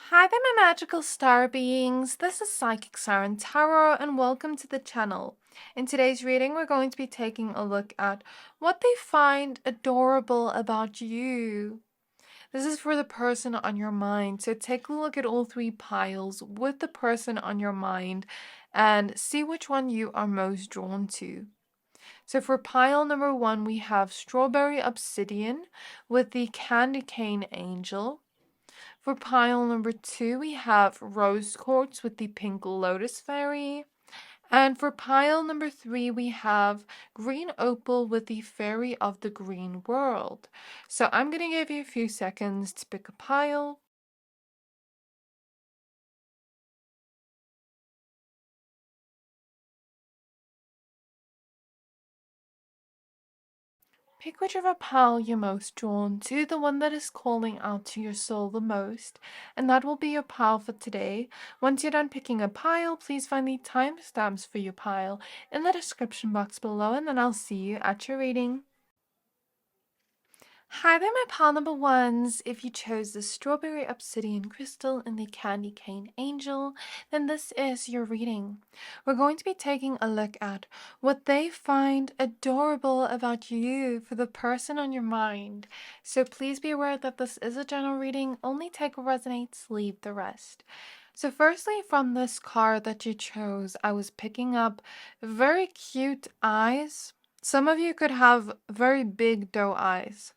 Hi there, my magical star beings. This is Psychic Siren Tarot, and welcome to the channel. In today's reading, we're going to be taking a look at what they find adorable about you. This is for the person on your mind, so take a look at all three piles with the person on your mind and see which one you are most drawn to. So for pile number 1, we have Strawberry Obsidian with the Candy Cane Angel. For pile number 2, we have Rose Quartz with the Pink Lotus Fairy. And for pile number 3, we have Green Opal with the Fairy of the Green World. So I'm going to give you a few seconds to pick a pile. Pick whichever pile you're most drawn to, the one that is calling out to your soul the most, and that will be your pile for today. Once you're done picking a pile, please find the timestamps for your pile in the description box below, and then I'll see you at your reading. Hi there, my pile number ones. If you chose the Strawberry Obsidian Crystal and the Candy Cane Angel, then this is your reading. We're going to be taking a look at what they find adorable about you for the person on your mind. So please be aware that this is a general reading. Only take what resonates, leave the rest. So firstly, from this card that you chose, I was picking up very cute eyes. Some of you could have very big doe eyes,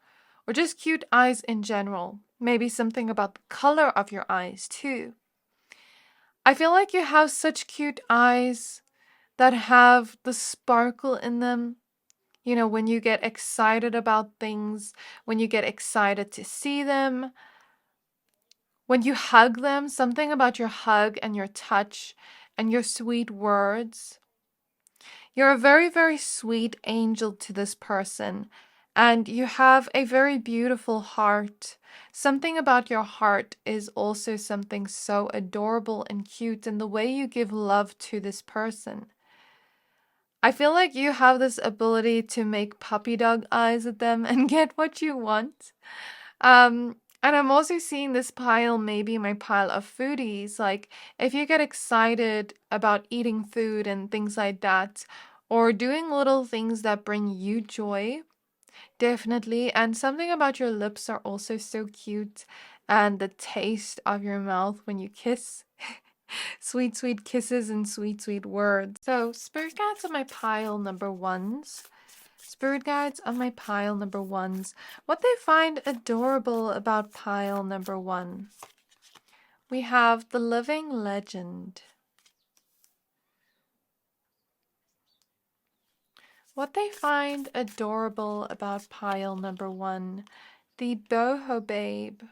or just cute eyes in general. Maybe something about the color of your eyes too. I feel like you have such cute eyes that have the sparkle in them. You know, when you get excited about things, when you get excited to see them, when you hug them, something about your hug and your touch and your sweet words. You're a very, very sweet angel to this person, and you have a very beautiful heart. Something about your heart is also something so adorable and cute in the way you give love to this person. I feel like you have this ability to make puppy dog eyes at them and get what you want. And I'm also seeing this pile, maybe my pile of foodies. Like, if you get excited about eating food and things like that, or doing little things that bring you joy, definitely. And something about your lips are also so cute, and the taste of your mouth when you kiss. Sweet, sweet kisses and sweet, sweet words. So, spirit guides on my pile number ones. Spirit guides on my pile number ones. What they find adorable about pile number 1. We have the living legend. What they find adorable about pile number 1. The boho babe.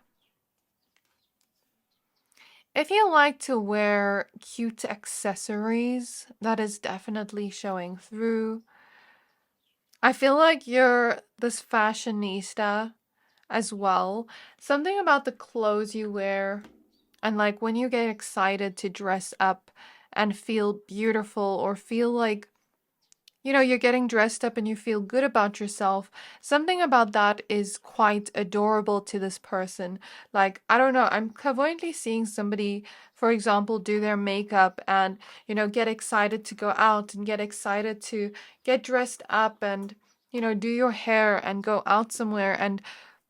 If you like to wear cute accessories, that is definitely showing through. I feel like you're this fashionista as well. Something about the clothes you wear, and like when you get excited to dress up and feel beautiful, or feel like, you know, you're getting dressed up and you feel good about yourself. Something about that is quite adorable to this person. Like, I don't know, I'm clairvoyantly seeing somebody, for example, do their makeup and, you know, get excited to go out and get excited to get dressed up and, you know, do your hair and go out somewhere, and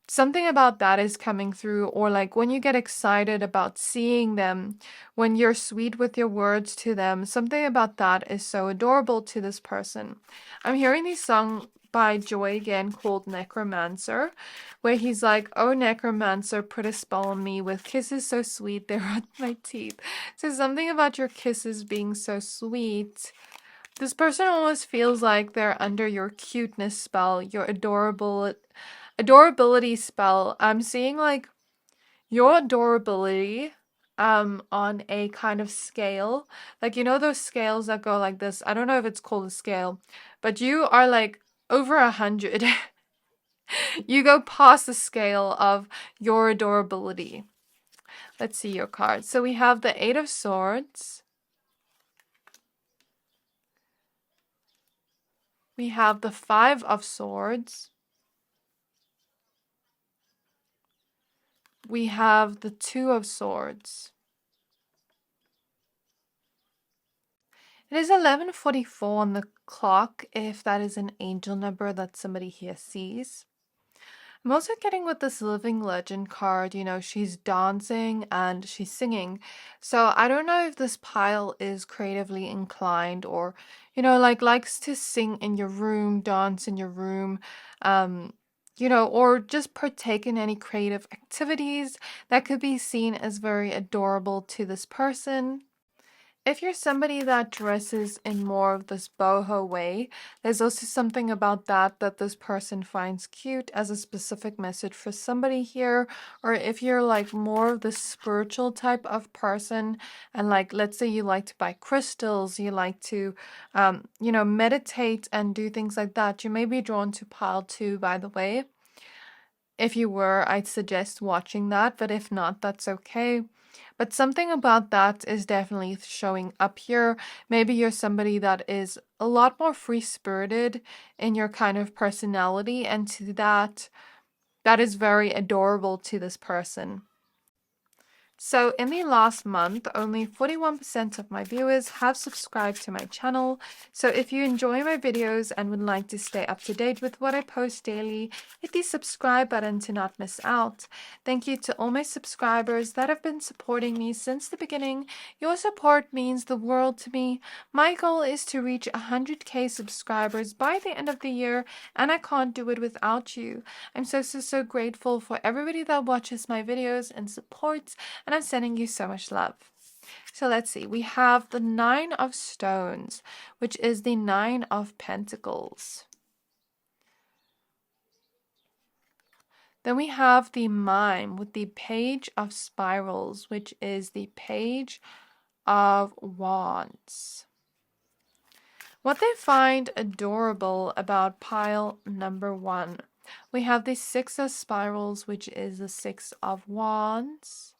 something about that is coming through. Or like when you get excited about seeing them, when you're sweet with your words to them, something about that is so adorable to this person. I'm hearing this song by Joy again called Necromancer, where he's like, "Oh necromancer, put a spell on me with kisses so sweet they rot my teeth." So something about your kisses being so sweet. This person almost feels like they're under your cuteness spell, your adorability spell. I'm seeing like your adorability on a kind of scale. Like, you know those scales that go like this? I don't know if it's called a scale, but you are like over 100. You go past the scale of your adorability. Let's see your cards. So we have the 8 of Swords. We have the 5 of Swords. we have the Two of Swords. It is 11:44 on the clock, if that is an angel number that somebody here sees. I'm also getting with this living legend card, she's dancing and she's singing. So I don't know if this pile is creatively inclined or, likes to sing in your room, dance in your room, or just partake in any creative activities that could be seen as very adorable to this person. If you're somebody that dresses in more of this boho way, there's also something about that this person finds cute as a specific message for somebody here. Or if you're like more of the spiritual type of person, and like, let's say you like to buy crystals, you like to, meditate and do things like that, you may be drawn to pile two, by the way. If you were, I'd suggest watching that, but if not, that's okay. But something about that is definitely showing up here. Maybe you're somebody that is a lot more free-spirited in your kind of personality, and to that is very adorable to this person. So in the last month, only 41% of my viewers have subscribed to my channel. So if you enjoy my videos and would like to stay up to date with what I post daily, hit the subscribe button to not miss out. Thank you to all my subscribers that have been supporting me since the beginning. Your support means the world to me. My goal is to reach 100k subscribers by the end of the year, and I can't do it without you. I'm so grateful for everybody that watches my videos and supports, and I'm sending you so much love. So let's see. We have the Nine of Stones, which is the Nine of Pentacles. Then we have the Mime with the Page of Spirals, which is the Page of Wands. What they find adorable about pile number 1. We have the Six of Spirals, which is the Six of Wands.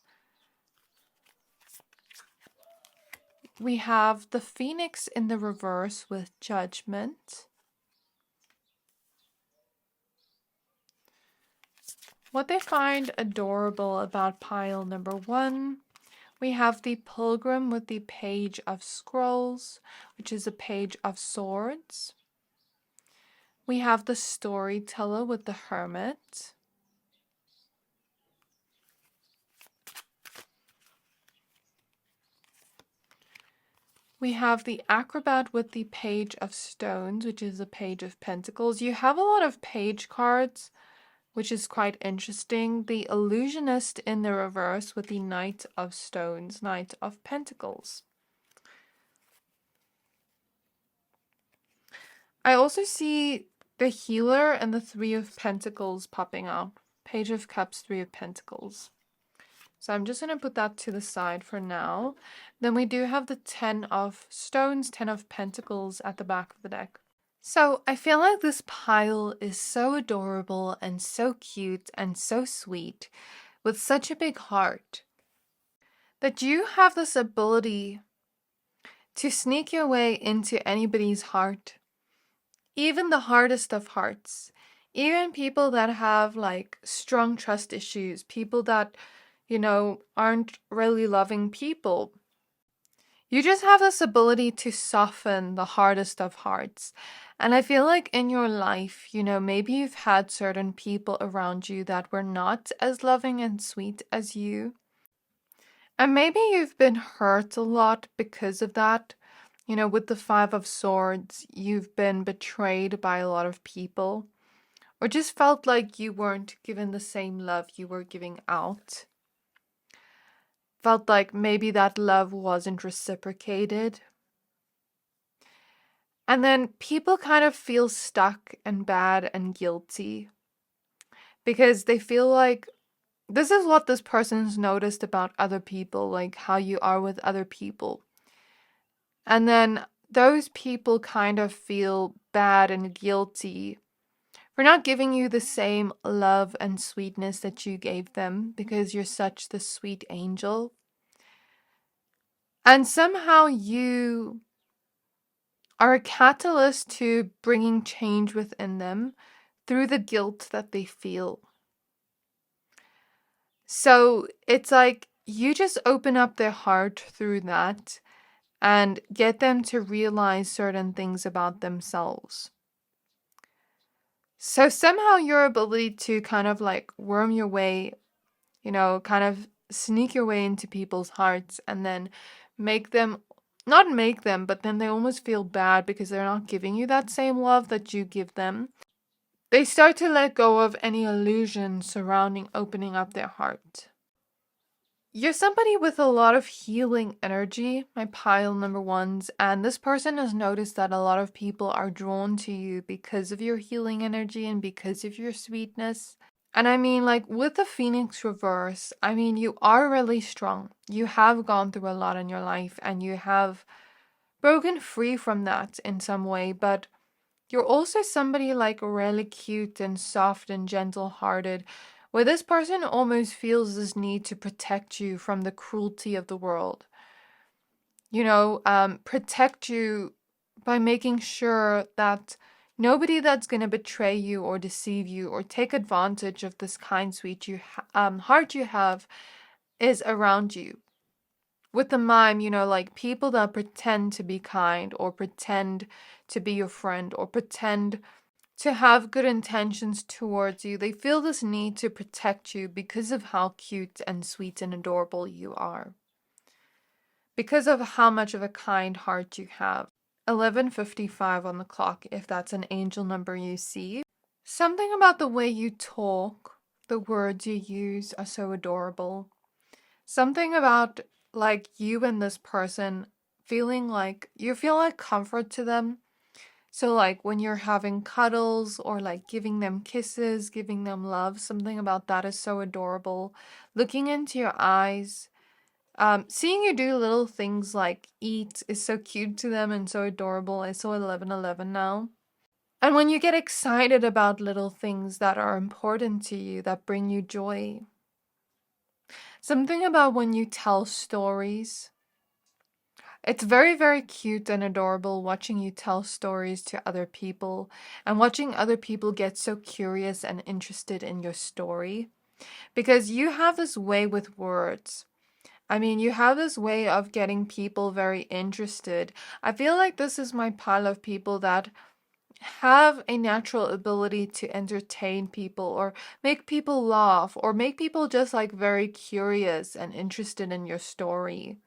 We have the Phoenix in the reverse with Judgment. What they find adorable about pile number 1. We have the Pilgrim with the Page of Scrolls, which is a Page of Swords. We have the Storyteller with the Hermit. We have the Acrobat with the Page of Stones, which is a Page of Pentacles. You have a lot of page cards, which is quite interesting. The Illusionist in the reverse with the Knight of Stones, Knight of Pentacles. I also see the Healer and the Three of Pentacles popping up. Page of Cups, Three of Pentacles. So I'm just going to put that to the side for now. Then we do have the 10 of Stones, 10 of Pentacles at the back of the deck. So I feel like this pile is so adorable and so cute and so sweet, with such a big heart, that you have this ability to sneak your way into anybody's heart, even the hardest of hearts, even people that have like strong trust issues, people that, aren't really loving people. You just have this ability to soften the hardest of hearts. And I feel like in your life, maybe you've had certain people around you that were not as loving and sweet as you. And maybe you've been hurt a lot because of that. With the Five of Swords, you've been betrayed by a lot of people, or just felt like you weren't given the same love you were giving out. Felt like maybe that love wasn't reciprocated. And then people kind of feel stuck and bad and guilty because they feel like this is what this person's noticed about other people, like how you are with other people. And then those people kind of feel bad and guilty for not giving you the same love and sweetness that you gave them because you're such the sweet angel. And somehow you are a catalyst to bringing change within them through the guilt that they feel. So it's like you just open up their heart through that and get them to realize certain things about themselves. So somehow your ability to kind of like worm your way, kind of sneak your way into people's hearts and then make them, not make them, but then they almost feel bad because they're not giving you that same love that you give them. They start to let go of any illusion surrounding opening up their heart. You're somebody with a lot of healing energy, my pile number ones, and this person has noticed that a lot of people are drawn to you because of your healing energy and because of your sweetness. And I mean, like with the Phoenix reverse, I mean, you are really strong. You have gone through a lot in your life and you have broken free from that in some way, but you're also somebody like really cute and soft and gentle hearted, where this person almost feels this need to protect you from the cruelty of the world. Protect you by making sure that nobody that's going to betray you or deceive you or take advantage of this kind, sweet heart you have is around you. With the mime, like people that pretend to be kind or pretend to be your friend or pretend to have good intentions towards you, they feel this need to protect you because of how cute and sweet and adorable you are. Because of how much of a kind heart you have. 11:55 on the clock, if that's an angel number you see. Something about the way you talk, the words you use are so adorable. Something about like you and this person feeling like you feel like comfort to them. So like when you're having cuddles or like giving them kisses, giving them love, something about that is so adorable. Looking into your eyes, seeing you do little things like eat is so cute to them and so adorable. I saw 11:11 now. And when you get excited about little things that are important to you, that bring you joy. Something about when you tell stories. It's very, very cute and adorable watching you tell stories to other people and watching other people get so curious and interested in your story. Because you have this way with words. I mean, you have this way of getting people very interested. I feel like this is my pile of people that have a natural ability to entertain people or make people laugh or make people just like very curious and interested in your story.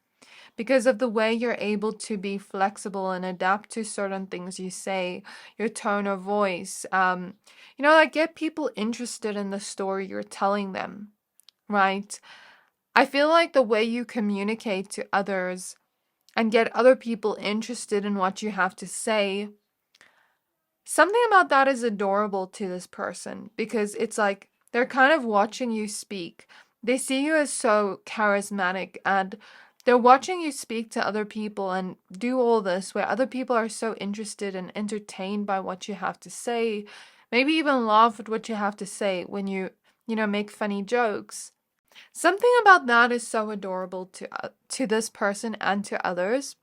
Because of the way you're able to be flexible and adapt to certain things you say, your tone of voice, like get people interested in the story you're telling them, right? I feel like the way you communicate to others and get other people interested in what you have to say, something about that is adorable to this person because it's like they're kind of watching you speak. They see you as so charismatic and they're watching you speak to other people and do all this where other people are so interested and entertained by what you have to say, maybe even laugh at what you have to say when you make funny jokes. Something about that is so adorable to this person and to others.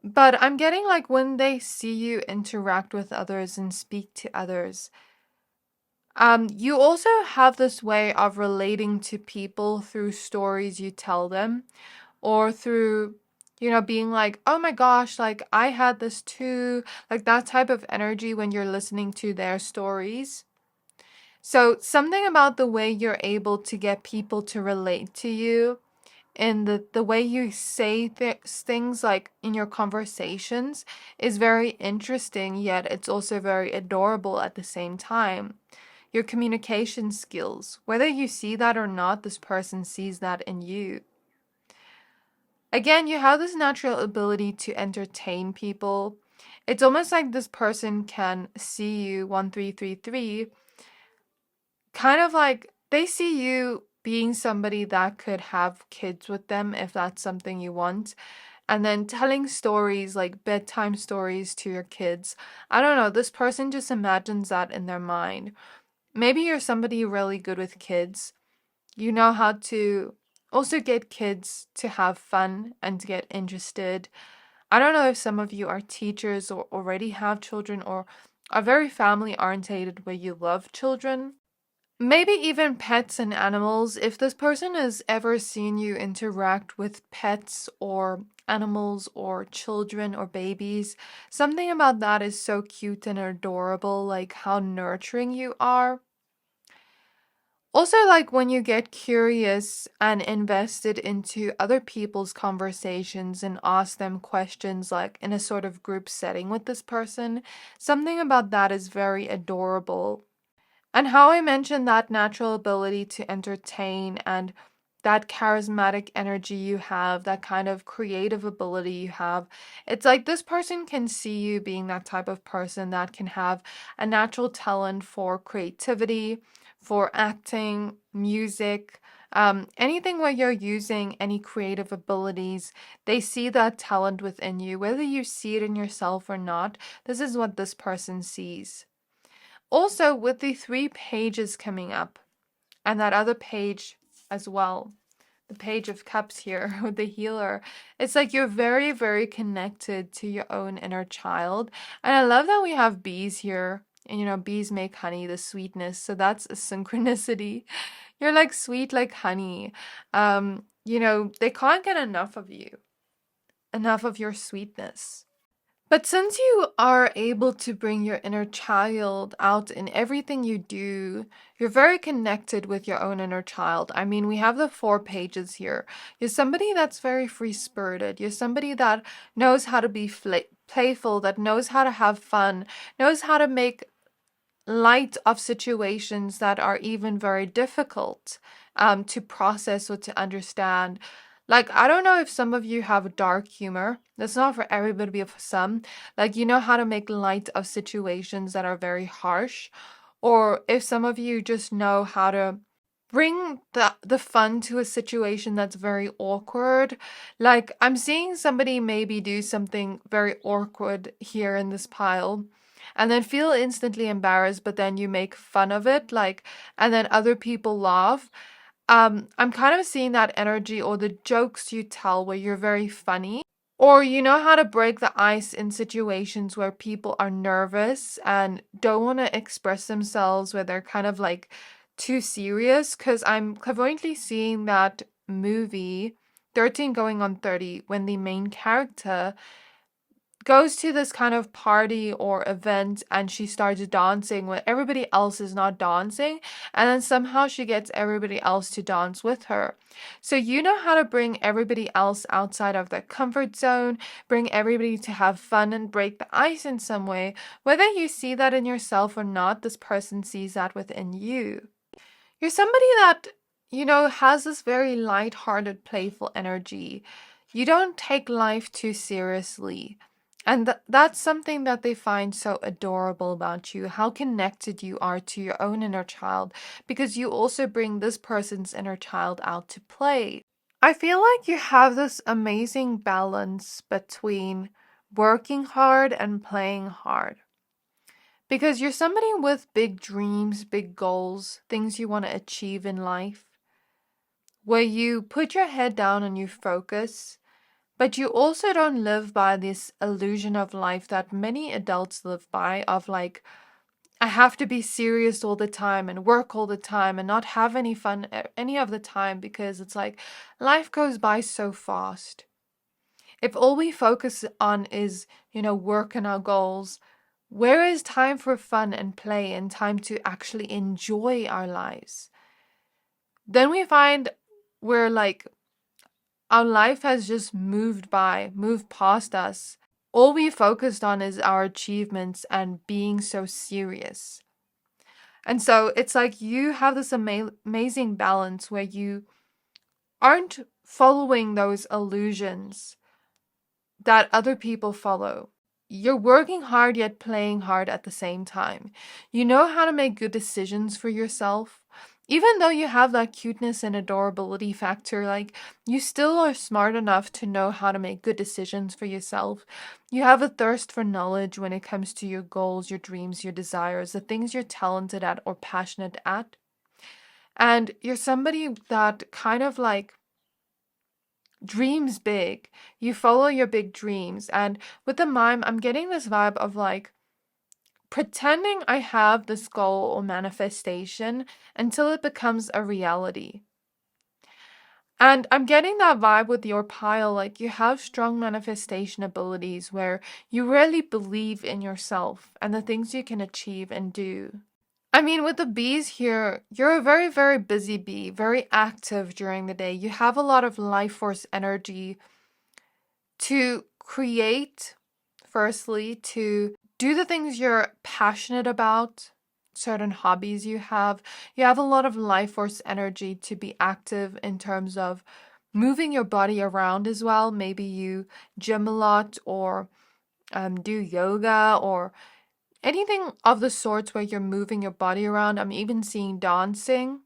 But I'm getting like when they see you interact with others and speak to others, you also have this way of relating to people through stories you tell them or through, being like, oh my gosh, like I had this too, like that type of energy when you're listening to their stories. So something about the way you're able to get people to relate to you and the way you say things like in your conversations is very interesting, yet it's also very adorable at the same time. Your communication skills, whether you see that or not, this person sees that in you. Again, you have this natural ability to entertain people. It's almost like this person can see you 1333, kind of like they see you being somebody that could have kids with them if that's something you want. And then telling stories like bedtime stories to your kids. I don't know, this person just imagines that in their mind. Maybe you're somebody really good with kids. You know how to also get kids to have fun and to get interested. I don't know if some of you are teachers or already have children or are very family orientated where you love children. maybe even pets and animals. If this person has ever seen you interact with pets or animals or children or babies, something about that is so cute and adorable, like how nurturing you are. Also, like when you get curious and invested into other people's conversations and ask them questions, like in a sort of group setting with this person, something about that is very adorable. And how I mentioned that natural ability to entertain and that charismatic energy you have, that kind of creative ability you have, it's like this person can see you being that type of person that can have a natural talent for creativity, for acting, music, anything where you're using any creative abilities. They see that talent within you, whether you see it in yourself or not. This is what this person sees. Also, with the 3 pages coming up, and that other page as well, the Page of Cups here with the healer, it's like you're very, very connected to your own inner child. And I love that we have bees here. And bees make honey, the sweetness. So that's a synchronicity. You're like sweet like honey. They can't get enough of you, enough of your sweetness. But since you are able to bring your inner child out in everything you do, you're very connected with your own inner child. I mean, we have the 4 pages here. You're somebody that's very free-spirited. You're somebody that knows how to be playful, that knows how to have fun, knows how to make light of situations that are even very difficult to process or to understand. Like, I don't know if some of you have dark humor. That's not for everybody, but for some. Like, you know how to make light of situations that are very harsh. Or if some of you just know how to bring the fun to a situation that's very awkward. Like, I'm seeing somebody maybe do something very awkward here in this pile and then feel instantly embarrassed, but then you make fun of it, like, and then other people laugh. I'm kind of seeing that energy or the jokes you tell where you're very funny, or you know how to break the ice in situations where people are nervous and don't want to express themselves, where they're kind of like too serious. Because I'm clairvoyantly seeing that movie 13 going on 30 when the main character goes to this kind of party or event and she starts dancing when everybody else is not dancing, and then somehow she gets everybody else to dance with her. So you know how to bring everybody else outside of their comfort zone, bring everybody to have fun and break the ice in some way. Whether you see that in yourself or not, this person sees that within you. You're somebody that, has this very light-hearted, playful energy. You don't take life too seriously. And that's something that they find so adorable about you, how connected you are to your own inner child, because you also bring this person's inner child out to play. I feel like you have this amazing balance between working hard and playing hard. Because you're somebody with big dreams, big goals, things you want to achieve in life, where you put your head down and you focus. But you also don't live by this illusion of life that many adults live by, of like, I have to be serious all the time and work all the time and not have any fun any of the time, because it's like life goes by so fast. If all we focus on is, work and our goals, where is time for fun and play and time to actually enjoy our lives? Then we find we're like, our life has just moved by, moved past us. All we focused on is our achievements and being so serious. And so it's like you have this amazing balance where you aren't following those illusions that other people follow. You're working hard yet playing hard at the same time. You know how to make good decisions for yourself. Even though you have that cuteness and adorability factor, like, you still are smart enough to know how to make good decisions for yourself. You have a thirst for knowledge when it comes to your goals, your dreams, your desires, the things you're talented at or passionate at. And you're somebody that kind of like dreams big. You follow your big dreams. And with the mime, I'm getting this vibe of like pretending I have this goal or manifestation until it becomes a reality. And I'm getting that vibe with your pile, like you have strong manifestation abilities where you really believe in yourself and the things you can achieve and do. I mean, with the bees here, you're a very, very busy bee, very active during the day. You have a lot of life force energy to create, firstly, to do the things you're passionate about, certain hobbies you have. You have a lot of life force energy to be active in terms of moving your body around as well. Maybe you gym a lot or do yoga or anything of the sorts where you're moving your body around. I'm even seeing dancing.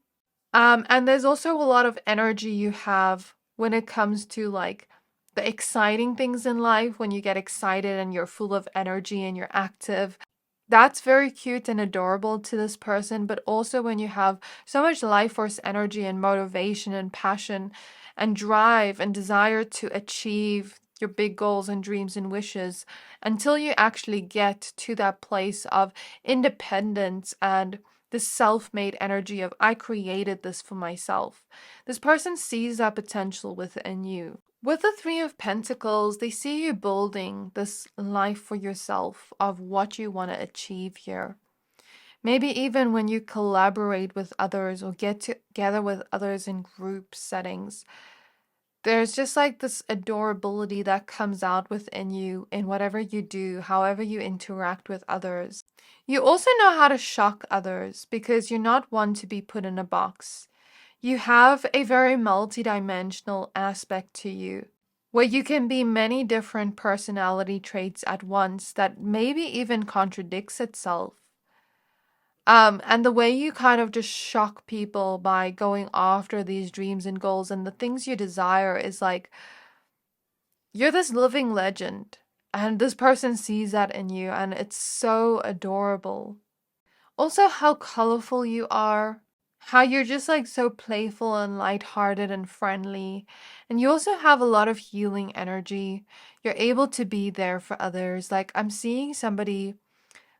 And there's also a lot of energy you have when it comes to like the exciting things in life, when you get excited and you're full of energy and you're active. That's very cute and adorable to this person, but also when you have so much life force energy and motivation and passion and drive and desire to achieve your big goals and dreams and wishes until you actually get to that place of independence and the self-made energy of I created this for myself. This person sees that potential within you. With the Three of Pentacles, they see you building this life for yourself of what you want to achieve here. Maybe even when you collaborate with others or get together with others in group settings, there's just like this adorability that comes out within you in whatever you do, however you interact with others. You also know how to shock others because you're not one to be put in a box. You have a very multidimensional aspect to you where you can be many different personality traits at once that maybe even contradicts itself. And the way you kind of just shock people by going after these dreams and goals and the things you desire is like, you're this living legend. And this person sees that in you, and it's so adorable. Also, how colorful you are. How you're just like so playful and lighthearted and friendly. And you also have a lot of healing energy. You're able to be there for others. Like, I'm seeing somebody,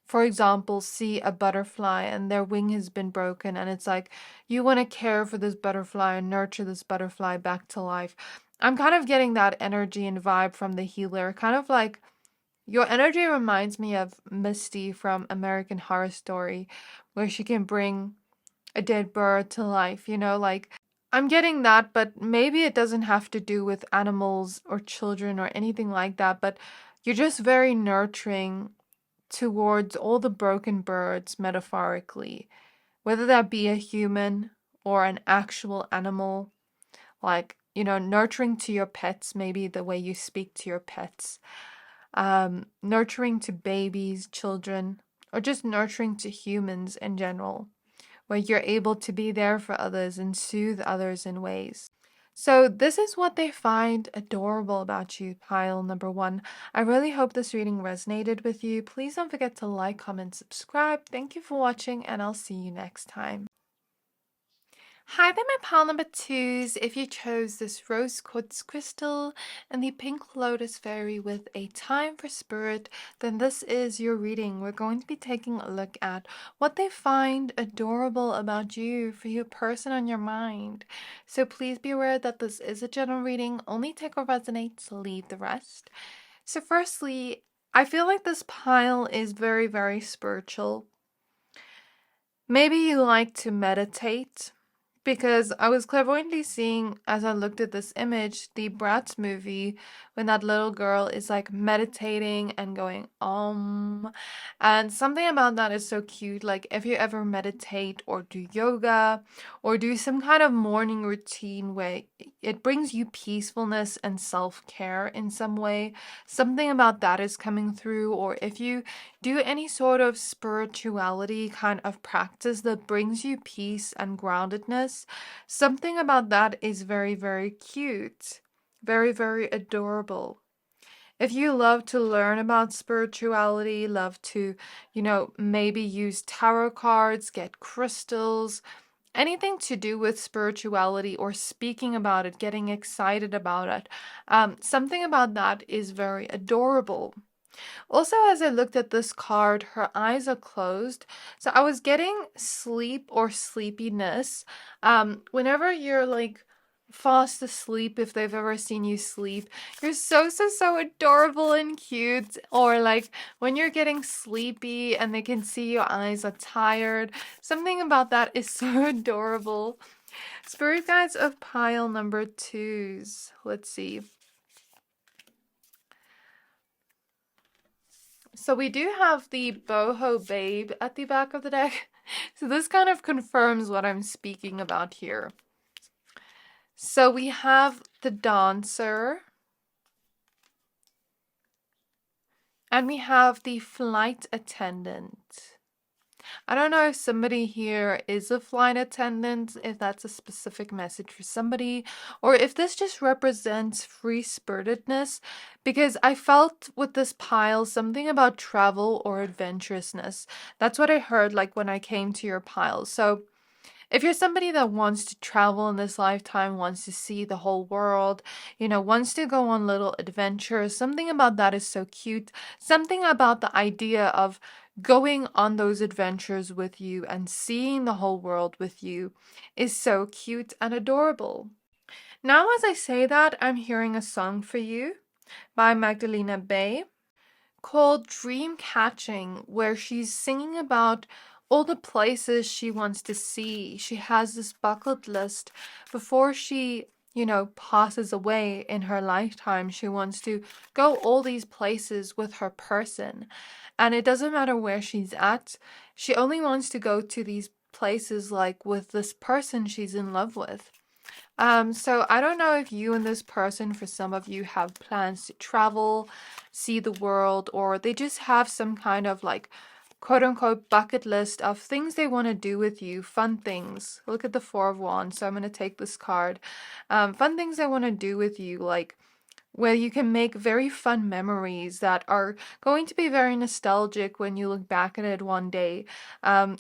for example, see a butterfly and their wing has been broken, and it's like you want to care for this butterfly and nurture this butterfly back to life. I'm kind of getting that energy and vibe from the healer. Kind of like your energy reminds me of Misty from American Horror Story, where she can bring a dead bird to life, like I'm getting that, but maybe it doesn't have to do with animals or children or anything like that, but you're just very nurturing towards all the broken birds metaphorically, whether that be a human or an actual animal, like, nurturing to your pets, maybe the way you speak to your pets, nurturing to babies, children, or just nurturing to humans in general, where you're able to be there for others and soothe others in ways. So this is what they find adorable about you, pile number one. I really hope this reading resonated with you. Please don't forget to like, comment, subscribe. Thank you for watching, and I'll see you next time. Hi there, my pile number twos. If you chose this rose quartz crystal and the pink lotus fairy with a time for spirit, then this is your reading. We're going to be taking a look at what they find adorable about you for your person on your mind. So please be aware that this is a general reading. Only take what resonates, leave the rest. So firstly, I feel like this pile is very, very spiritual. Maybe you like to meditate. Because I was clairvoyantly seeing, as I looked at this image, the Bratz movie, when that little girl is like meditating and going, and something about that is so cute. Like, if you ever meditate or do yoga or do some kind of morning routine where it brings you peacefulness and self-care in some way, something about that is coming through. Or if you do any sort of spirituality kind of practice that brings you peace and groundedness, something about that is very, very cute, very, very adorable. If you love to learn about spirituality, love to, maybe use tarot cards, get crystals, anything to do with spirituality or speaking about it, getting excited about it, something about that is very adorable. Also, as I looked at this card, her eyes are closed. So I was getting sleep or sleepiness. Whenever you're like fast asleep, if they've ever seen you sleep, you're so adorable and cute. Or like when you're getting sleepy and they can see your eyes are tired. Something about that is so adorable. Spirit guides of pile number twos. Let's see. So we do have the boho babe at the back of the deck. So this kind of confirms what I'm speaking about here. So we have the dancer. And we have the flight attendant. I don't know if somebody here is a flight attendant, if that's a specific message for somebody, or if this just represents free-spiritedness, because I felt with this pile something about travel or adventurousness. That's what I heard like when I came to your pile. So if you're somebody that wants to travel in this lifetime, wants to see the whole world, wants to go on little adventures, something about that is so cute. Something about the idea of going on those adventures with you and seeing the whole world with you is so cute and adorable. Now, as I say that, I'm hearing a song for you by Magdalena Bay called Dream Catching, where she's singing about all the places she wants to see. She has this bucket list before she, passes away in her lifetime. She wants to go all these places with her person. And it doesn't matter where she's at. She only wants to go to these places like with this person she's in love with. So I don't know if you and this person, for some of you, have plans to travel, see the world, or they just have some kind of like quote unquote bucket list of things they want to do with you, fun things. Look at the Four of Wands. So I'm going to take this card. Fun things they want to do with you, like where you can make very fun memories that are going to be very nostalgic when you look back at it one day.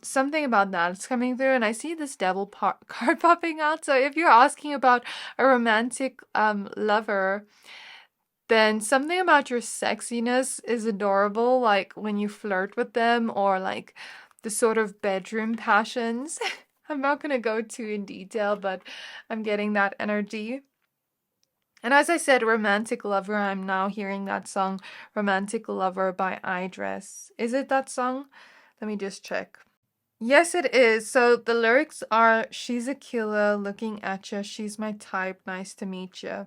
Something about that is coming through, and I see this devil card popping out. So if you're asking about a romantic lover, then something about your sexiness is adorable, like when you flirt with them, or like the sort of bedroom passions. I'm not going to go too in detail, but I'm getting that energy. And as I said, Romantic Lover, I'm now hearing that song, Romantic Lover by Idris. Is it that song? Let me just check. Yes, it is. So the lyrics are, she's a killer looking at ya, she's my type, nice to meet ya.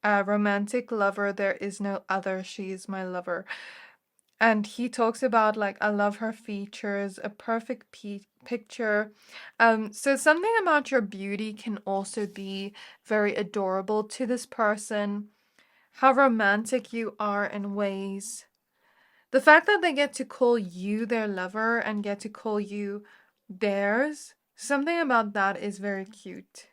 Romantic lover, there is no other, she is my lover. And he talks about like, I love her features, a perfect picture. So something about your beauty can also be very adorable to this person. How romantic you are in ways. The fact that they get to call you their lover and get to call you theirs, something about that is very cute.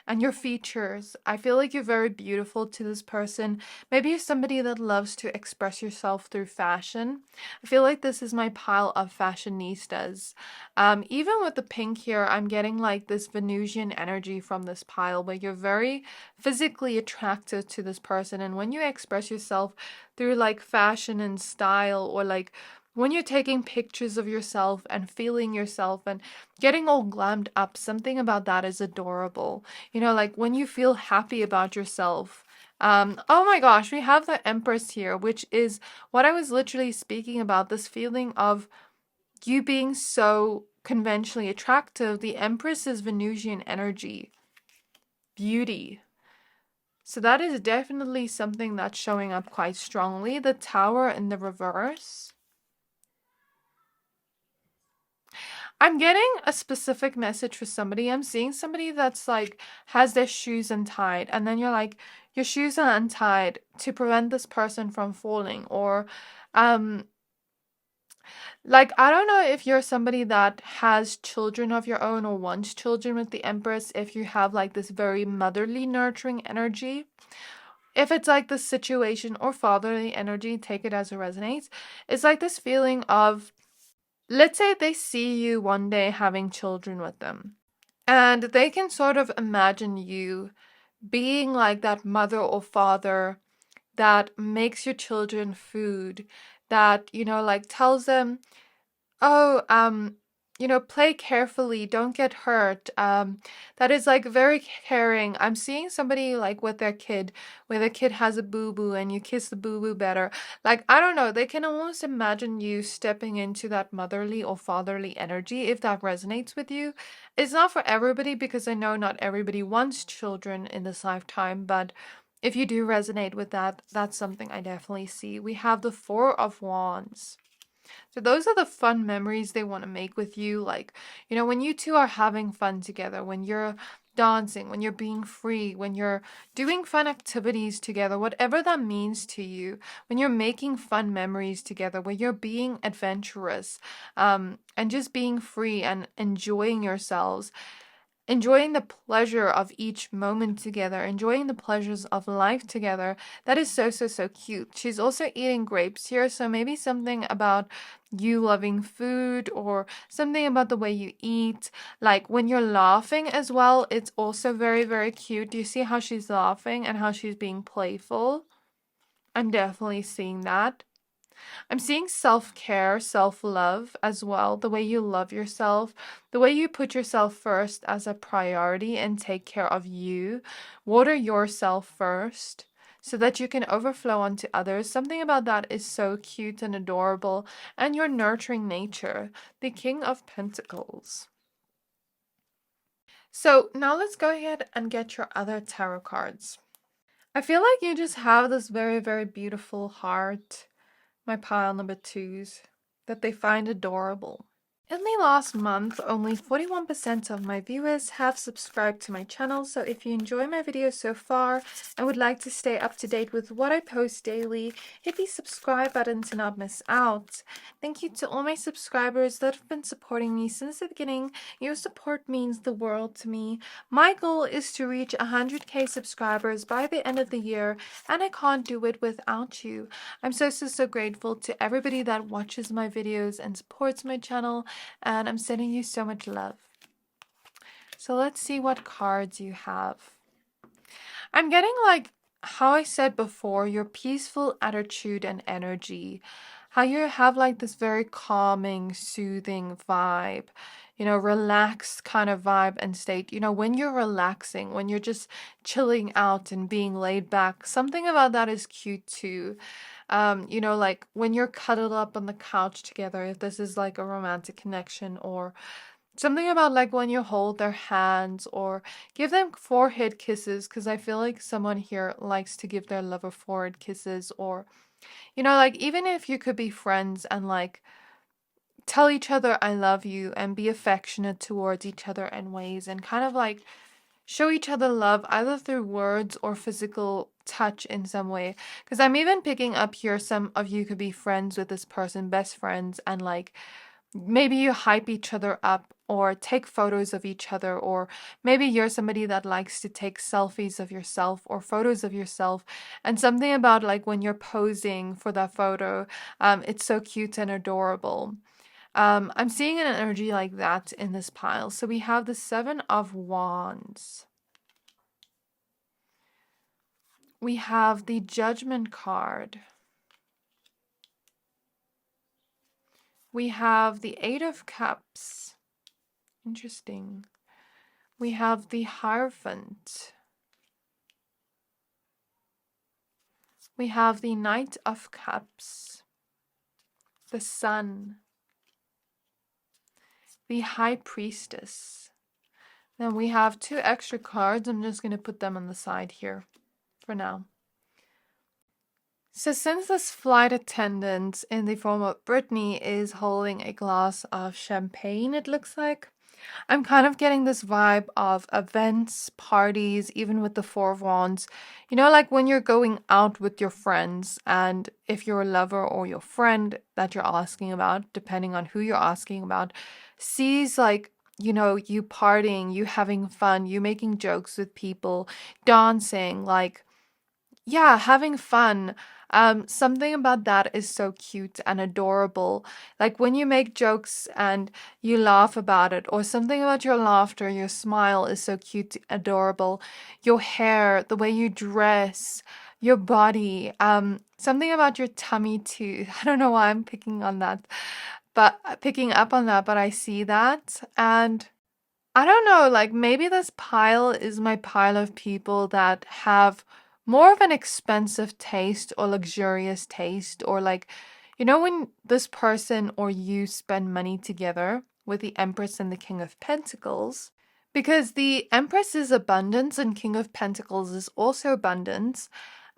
And your features. I feel like you're very beautiful to this person. Maybe you're somebody that loves to express yourself through fashion. I feel like this is my pile of fashionistas. Even with the pink here, I'm getting like this Venusian energy from this pile where you're very physically attracted to this person. And when you express yourself through like fashion and style, or like when you're taking pictures of yourself and feeling yourself and getting all glammed up, something about that is adorable. Like when you feel happy about yourself. Oh my gosh, we have the Empress here, which is what I was literally speaking about, this feeling of you being so conventionally attractive. The Empress is Venusian energy, beauty. So that is definitely something that's showing up quite strongly. The Tower in the reverse. I'm getting a specific message for somebody. I'm seeing somebody that's like has their shoes untied, and then you're like, your shoes are untied to prevent this person from falling, or like I don't know if you're somebody that has children of your own or wants children with the Empress, if you have like this very motherly nurturing energy. If it's like this situation or fatherly energy, take it as it resonates. It's like this feeling of, let's say they see you one day having children with them, and they can sort of imagine you being like that mother or father that makes your children food, that, like tells them, oh, play carefully, don't get hurt. That is like very caring. I'm seeing somebody like with their kid, where the kid has a boo-boo and you kiss the boo-boo better. Like, I don't know, they can almost imagine you stepping into that motherly or fatherly energy if that resonates with you. It's not for everybody because I know not everybody wants children in this lifetime, but if you do resonate with that, that's something I definitely see. We have the Four of Wands. So those are the fun memories they want to make with you. Like, when you two are having fun together, when you're dancing, when you're being free, when you're doing fun activities together, whatever that means to you, when you're making fun memories together, when you're being adventurous, and just being free and enjoying yourselves, enjoying the pleasure of each moment together, enjoying the pleasures of life together. That is so, so, so cute. She's also eating grapes here, so maybe something about you loving food or something about the way you eat. Like when you're laughing as well, it's also very, very cute. Do you see how she's laughing and how she's being playful? I'm definitely seeing that. I'm seeing self-care, self-love as well, the way you love yourself, the way you put yourself first as a priority and take care of you. Water yourself first so that you can overflow onto others. Something about that is so cute and adorable, and your nurturing nature, the King of Pentacles. So now let's go ahead and get your other tarot cards. I feel like you just have this very, very beautiful heart, my pile number twos, that they find adorable. In the last month, only 41% of my viewers have subscribed to my channel, so if you enjoy my videos so far and would like to stay up to date with what I post daily, hit the subscribe button to not miss out. Thank you to all my subscribers that have been supporting me since the beginning. Your support means the world to me. My goal is to reach 100k subscribers by the end of the year, and I can't do it without you. I'm so, so, so grateful to everybody that watches my videos and supports my channel, and I'm sending you so much love. So let's see what cards you have. I'm getting, like how I said before, your peaceful attitude and energy. How you have like this very calming, soothing vibe. Relaxed kind of vibe and state. When you're relaxing, when you're just chilling out and being laid back, something about that is cute too. Like when you're cuddled up on the couch together, if this is like a romantic connection, or something about like when you hold their hands or give them forehead kisses, because I feel like someone here likes to give their lover forehead kisses, or, like even if you could be friends and like tell each other I love you and be affectionate towards each other in ways and kind of like show each other love either through words or physical touch in some way. Because I'm even picking up here some of you could be friends with this person, best friends, and like maybe you hype each other up or take photos of each other, or maybe you're somebody that likes to take selfies of yourself or photos of yourself, and something about like when you're posing for that photo, it's so cute and adorable. I'm seeing an energy like that in this pile. So we have the Seven of Wands. We have the Judgment card. We have the Eight of Cups. Interesting. We have the Hierophant. We have the Knight of Cups. The Sun. The High Priestess. Then we have two extra cards. I'm just going to put them on the side here for now. So since this flight attendant in the form of Brittany is holding a glass of champagne, it looks like, I'm kind of getting this vibe of events, parties, even with the Four of Wands. Like when you're going out with your friends, and if your lover or your friend that you're asking about, depending on who you're asking about, sees like, you partying, you having fun, you making jokes with people, dancing, like, yeah, having fun. Something about that is so cute and adorable. Like when you make jokes and you laugh about it, or something about your laughter, your smile is so cute, adorable. Your hair, the way you dress, your body, something about your tummy too. I don't know why I'm picking on that, but picking up on that, but I see that. And I don't know, like maybe this pile is my pile of people that have more of an expensive taste or luxurious taste, or like, when this person or you spend money together with the Empress and the King of Pentacles, because the Empress is abundance and King of Pentacles is also abundance.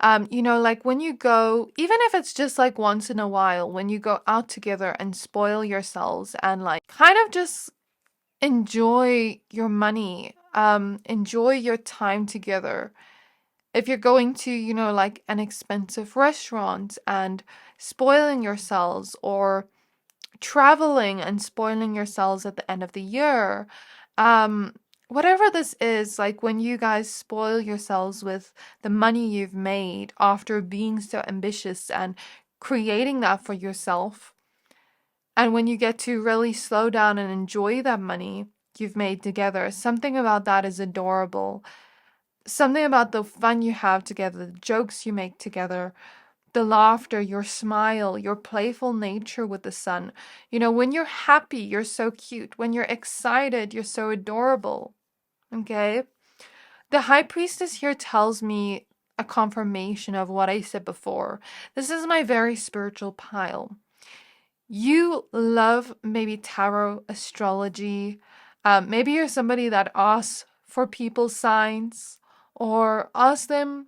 Like when you go, even if it's just like once in a while, when you go out together and spoil yourselves and like kind of just enjoy your money, enjoy your time together. If you're going to, like an expensive restaurant and spoiling yourselves, or traveling and spoiling yourselves at the end of the year, whatever this is, like when you guys spoil yourselves with the money you've made after being so ambitious and creating that for yourself, and when you get to really slow down and enjoy that money you've made together, something about that is adorable. Something about the fun you have together, the jokes you make together, the laughter, your smile, your playful nature with the sun. When you're happy, you're so cute. When you're excited, you're so adorable. Okay? The High Priestess here tells me a confirmation of what I said before. This is my very spiritual pile. You love maybe tarot, astrology. Maybe you're somebody that asks for people's signs, or ask them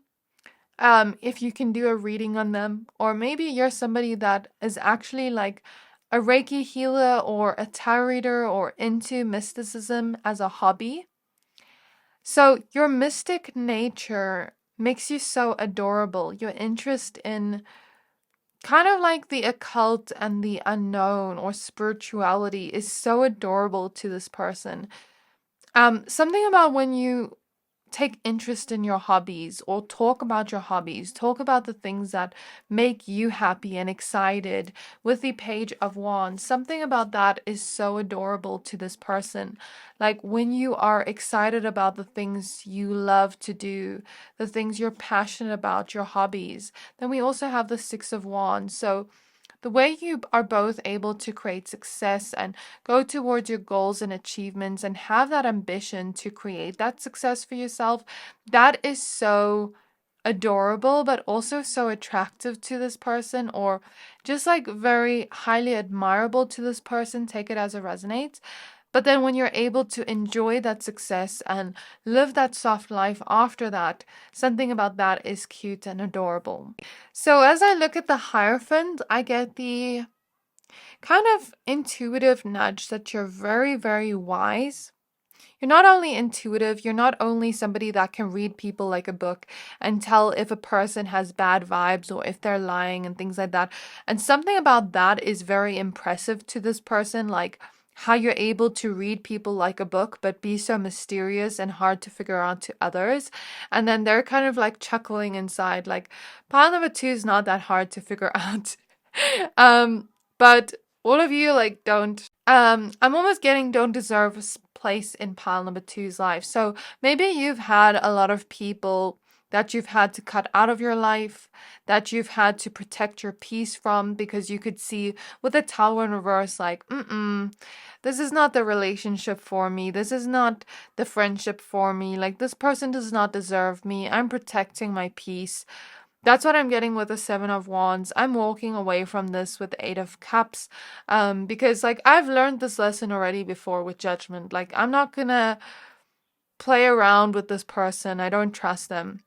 if you can do a reading on them. Or maybe you're somebody that is actually like a Reiki healer or a tarot reader, or into mysticism as a hobby. So your mystic nature makes you so adorable. Your interest in kind of like the occult and the unknown or spirituality is so adorable to this person. Something about when you take interest in your hobbies, or talk about your hobbies, talk about the things that make you happy and excited with the Page of Wands. Something about that is so adorable to this person. Like when you are excited about the things you love to do, the things you're passionate about, your hobbies. Then we also have the Six of Wands. So the way you are both able to create success and go towards your goals and achievements and have that ambition to create that success for yourself, that is so adorable, but also so attractive to this person, or just like very highly admirable to this person. Take it as it resonates. But then when you're able to enjoy that success and live that soft life after that, something about that is cute and adorable. So as I look at the Hierophant, I get the kind of intuitive nudge that you're very, very wise. You're not only intuitive, you're not only somebody that can read people like a book and tell if a person has bad vibes or if they're lying and things like that. And something about that is very impressive to this person, like how you're able to read people like a book but be so mysterious and hard to figure out to others. And then they're kind of like chuckling inside, like pile number 2 is not that hard to figure out. But all of you like don't I'm almost getting don't deserve a place in pile number 2's life. So maybe you've had a lot of people that you've had to cut out of your life, that you've had to protect your peace from, because you could see with the Tower in reverse, like, this is not the relationship for me. This is not the friendship for me. Like, this person does not deserve me. I'm protecting my peace. That's what I'm getting with the Seven of Wands. I'm walking away from this with the Eight of Cups, because like I've learned this lesson already before with Judgment. Like I'm not gonna play around with this person. I don't trust them.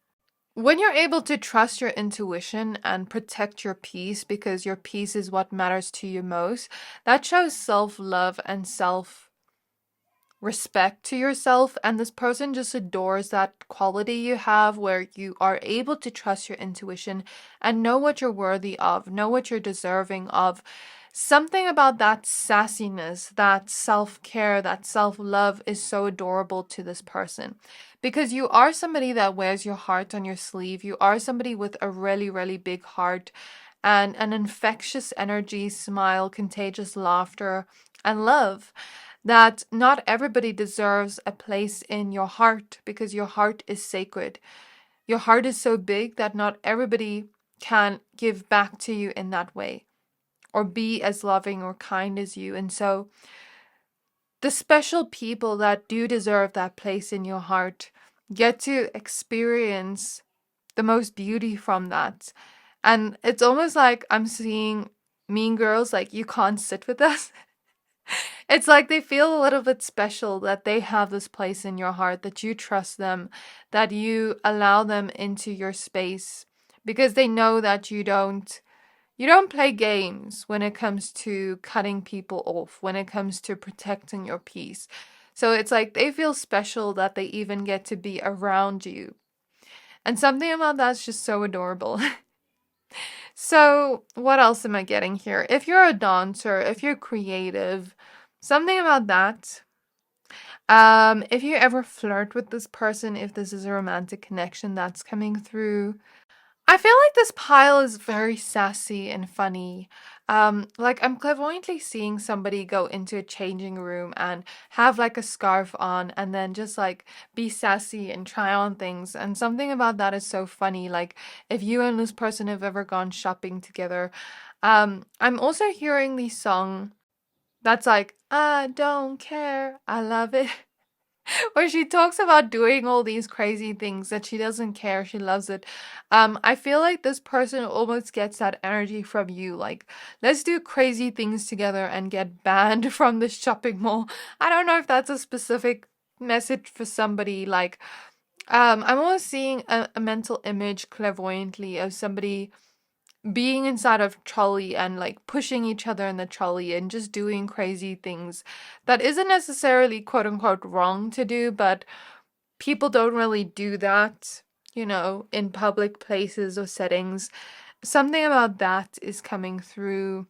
When you're able to trust your intuition and protect your peace, because your peace is what matters to you most, that shows self-love and respect to yourself, and this person just adores that quality you have, where you are able to trust your intuition and know what you're worthy of, know what you're deserving of. Something about that sassiness, that self-care, that self-love is so adorable to this person, because you are somebody that wears your heart on your sleeve. You are somebody with a really, really big heart and an infectious energy, smile, contagious laughter, and love, that not everybody deserves a place in your heart, because your heart is sacred. your heart is so big that not everybody can give back to you in that way or be as loving or kind as you. And so the special people that do deserve that place in your heart get to experience the most beauty from that. And it's almost like I'm seeing Mean Girls, like, you can't sit with us. It's like they feel a little bit special that they have this place in your heart, that you trust them, that you allow them into your space because they know that you don't play games when it comes to cutting people off, when it comes to protecting your peace. So it's like they feel special that they even get to be around you. And something about that's just so adorable. So, what else am I getting here? If you're a dancer, if you're creative, something about that. If you ever flirt with this person, if this is a romantic connection that's coming through, I feel like this pile is very sassy and funny. Like I'm clairvoyantly seeing somebody go into a changing room and have like a scarf on and then just like be sassy and try on things. And something about that is so funny. Like if you and this person have ever gone shopping together. I'm also hearing the song that's like, I don't care, I love it. Where she talks about doing all these crazy things that she doesn't care, she loves it. I feel like this person almost gets that energy from you. Like, let's do crazy things together and get banned from the shopping mall. I don't know if that's a specific message for somebody. Like, I'm almost seeing a mental image clairvoyantly of somebody being inside of trolley and like pushing each other in the trolley and just doing crazy things that isn't necessarily quote unquote wrong to do, but people don't really do that, in public places or settings. Something about that is coming through.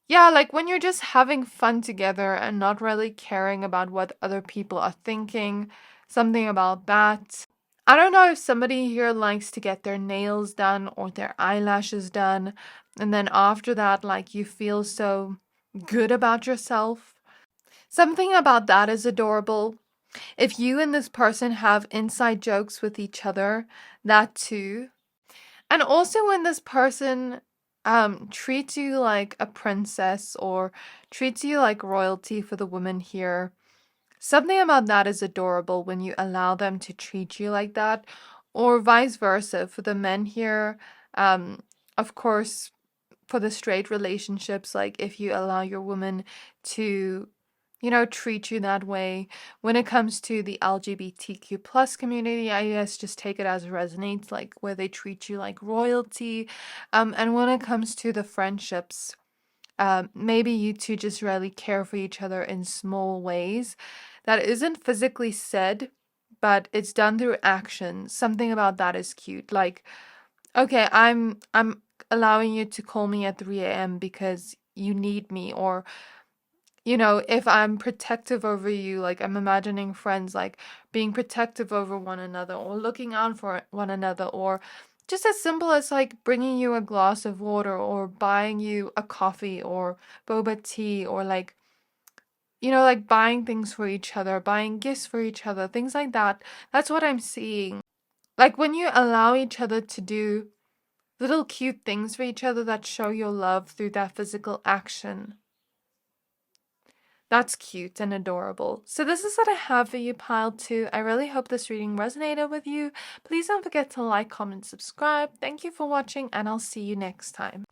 Yeah, like when you're just having fun together and not really caring about what other people are thinking. Something about that. I don't know if somebody here likes to get their nails done or their eyelashes done, and then after that, like you feel so good about yourself. Something about that is adorable. If you and this person have inside jokes with each other, that too. And also when this person treats you like a princess or treats you like royalty for the woman here. Something about that is adorable when you allow them to treat you like that, or vice versa for the men here. Of course, for the straight relationships, like if you allow your woman to, treat you that way. When it comes to the LGBTQ plus community, I guess just take it as it resonates, like where they treat you like royalty. And when it comes to the friendships, maybe you two just really care for each other in small ways that isn't physically said, but it's done through action. Something about that is cute. Like, okay, I'm allowing you to call me at 3 a.m. because you need me, or if I'm protective over you, like I'm imagining friends like being protective over one another or looking out for one another, or just as simple as like bringing you a glass of water or buying you a coffee or boba tea, or like, like buying things for each other, buying gifts for each other, things like that. That's what I'm seeing. Like when you allow each other to do little cute things for each other that show your love through that physical action. That's cute and adorable. So this is what I have for you, Pile 2. I really hope this reading resonated with you. Please don't forget to like, comment, subscribe. Thank you for watching, and I'll see you next time.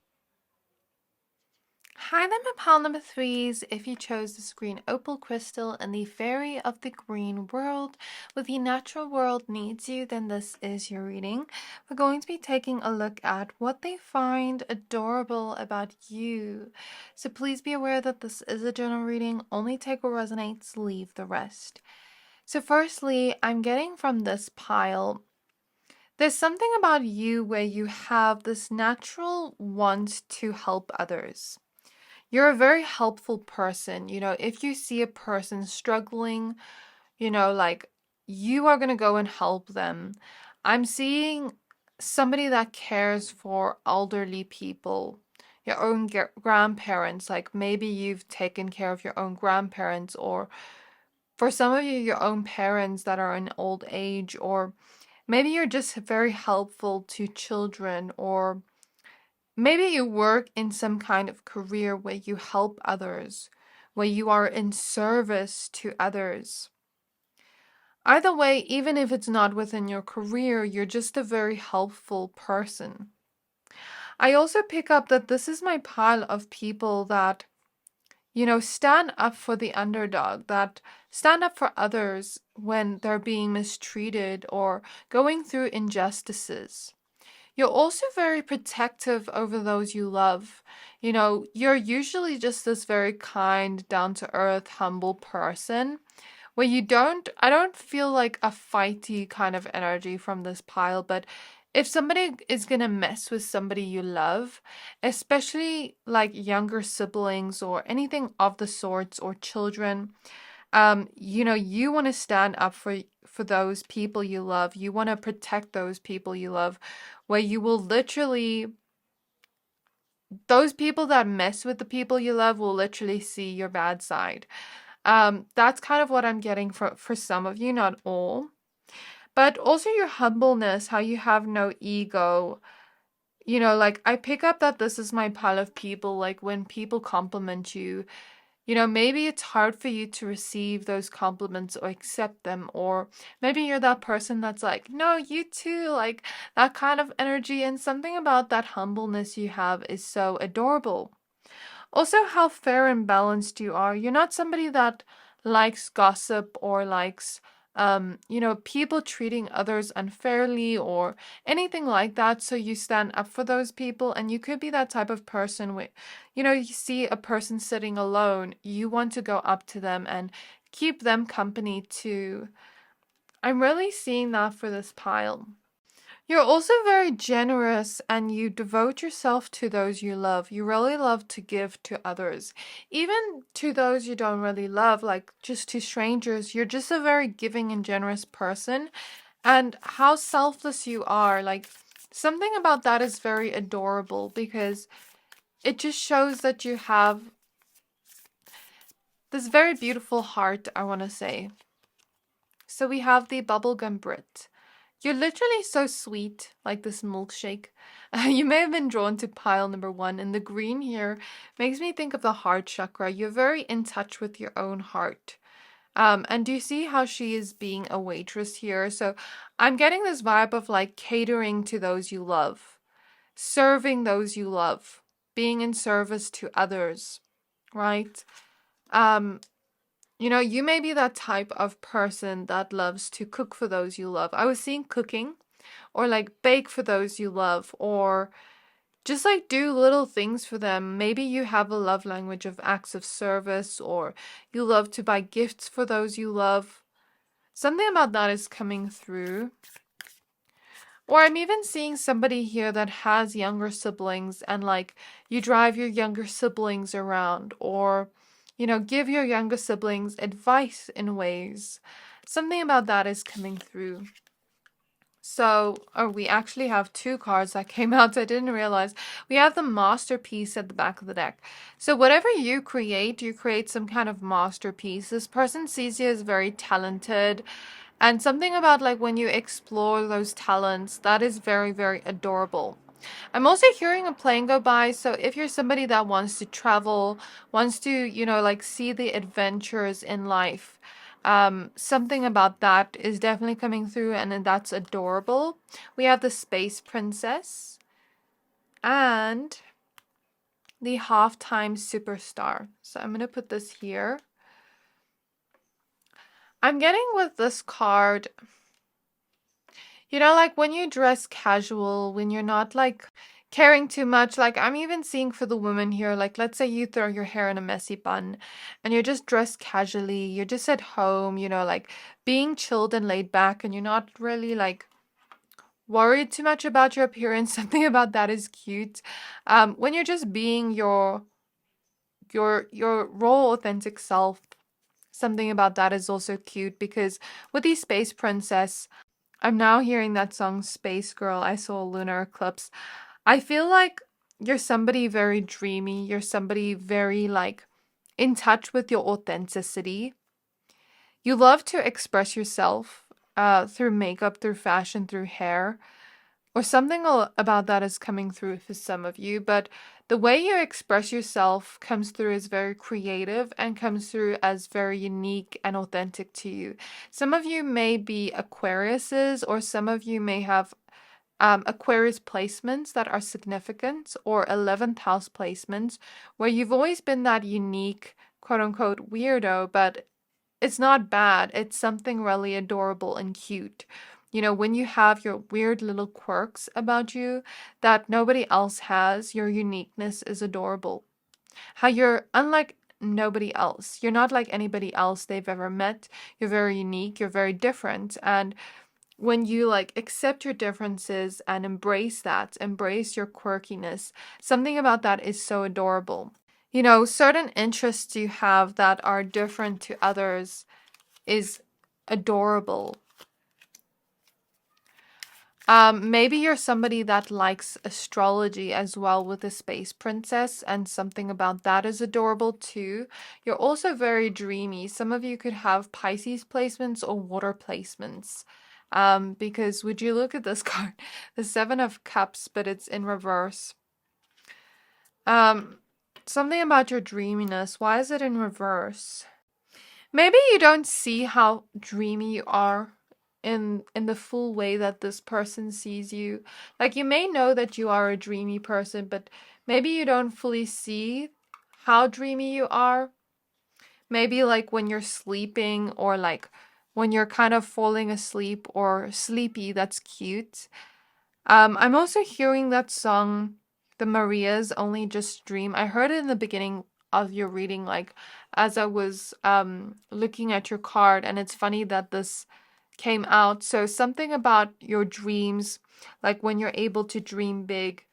Hi there, my pile number 3s. If you chose this green opal crystal and the fairy of the green world with the natural world needs you, then this is your reading. We're going to be taking a look at what they find adorable about you. So please be aware that this is a general reading. Only take what resonates, leave the rest. So firstly, I'm getting from this pile, there's something about you where you have this natural want to help others. You're a very helpful person. If you see a person struggling, like you are going to go and help them. I'm seeing somebody that cares for elderly people, your own grandparents. Like maybe you've taken care of your own grandparents, or for some of you, your own parents that are in old age, or Maybe you're just very helpful to children, or maybe you work in some kind of career where you help others, where you are in service to others. Either way, even if it's not within your career, you're just a very helpful person. I also pick up that this is my pile of people that, stand up for the underdog, that stand up for others when they're being mistreated or going through injustices. You're also very protective over those you love. You're usually just this very kind, down to earth, humble person where I don't feel like a fighty kind of energy from this pile, but if somebody is gonna mess with somebody you love, especially like younger siblings or anything of the sorts, or children, you want to stand up for those people you love. You want to protect those people you love, where you will literally, those people that mess with the people you love will literally see your bad side. That's kind of what I'm getting for some of you, not all. But also your humbleness, how you have no ego. Like I pick up that this is my pile of people, like when people compliment you, maybe it's hard for you to receive those compliments or accept them, or maybe you're that person that's like, no, you too, like that kind of energy, and something about that humbleness you have is so adorable. Also, how fair and balanced you are. You're not somebody that likes gossip or likes, people treating others unfairly or anything like that. So you stand up for those people, and you could be that type of person where, you see a person sitting alone, you want to go up to them and keep them company too. I'm really seeing that for this pile. You're also very generous, and you devote yourself to those you love. You really love to give to others, even to those you don't really love, like just to strangers. You're just a very giving and generous person, and how selfless you are. Like something about that is very adorable because it just shows that you have this very beautiful heart, I want to say. So we have the bubblegum Brit. You're literally so sweet, like this milkshake. You may have been drawn to pile number 1, and the green here makes me think of the heart chakra. You're very in touch with your own heart. And do you see how she is being a waitress here? So I'm getting this vibe of like catering to those you love, serving those you love, being in service to others, right? Um, you may be that type of person that loves to cook for those you love. I was seeing cooking, or like bake for those you love, or just like do little things for them. Maybe you have a love language of acts of service, or you love to buy gifts for those you love. Something about that is coming through. Or I'm even seeing somebody here that has younger siblings, and like you drive your younger siblings around, or give your younger siblings advice in ways. Something about that is coming through. So, we actually have 2 cards that came out. I didn't realize. We have the masterpiece at the back of the deck. So whatever you create some kind of masterpiece. This person sees you as very talented. And something about like when you explore those talents, that is very, very adorable. I'm also hearing a plane go by. So if you're somebody that wants to travel, wants to, like see the adventures in life, something about that is definitely coming through, and that's adorable. We have the Space Princess and the Halftime Superstar. So I'm going to put this here. I'm getting with this card, like when you dress casual, when you're not like caring too much, like I'm even seeing for the woman here, like let's say you throw your hair in a messy bun and you're just dressed casually, you're just at home, like being chilled and laid back, and you're not really like worried too much about your appearance. Something about that is cute. When you're just being your raw, authentic self, something about that is also cute, because with the Space Princess, I'm now hearing that song Space Girl, I Saw a Lunar Eclipse. I feel like you're somebody very dreamy. You're somebody very like in touch with your authenticity. You love to express yourself. through makeup, through fashion, through hair, or something about that is coming through for some of you. But the way you express yourself comes through as very creative and comes through as very unique and authentic to you. Some of you may be Aquariuses, or some of you may have Aquarius placements that are significant, or 11th house placements where you've always been that unique, quote unquote, weirdo, but it's not bad. It's something really adorable and cute. You know, when you have your weird little quirks about you that nobody else has, your uniqueness is adorable. How you're unlike nobody else. You're not like anybody else they've ever met. You're very unique. You're very different. And when you like accept your differences and embrace that, embrace your quirkiness, something about that is so adorable. You know, certain interests you have that are different to others is adorable. Maybe you're somebody that likes astrology as well with the space princess, and something about that is adorable too. You're also very dreamy. Some of you could have Pisces placements or water placements. Because would you look at this card? The Seven of Cups, but it's in reverse. Something about your dreaminess. Why is it in reverse? Maybe you don't see how dreamy you are in the full way that this person sees you. Like, you may know that you are a dreamy person, but maybe you don't fully see how dreamy you are. Maybe like when you're sleeping, or like when you're kind of falling asleep or sleepy, that's cute. I'm also hearing that song, the Marias, Only Just Dream. I heard it in the beginning of your reading, like as I was looking at your card, and it's funny that this came out. So something about your dreams, like when you're able to dream big,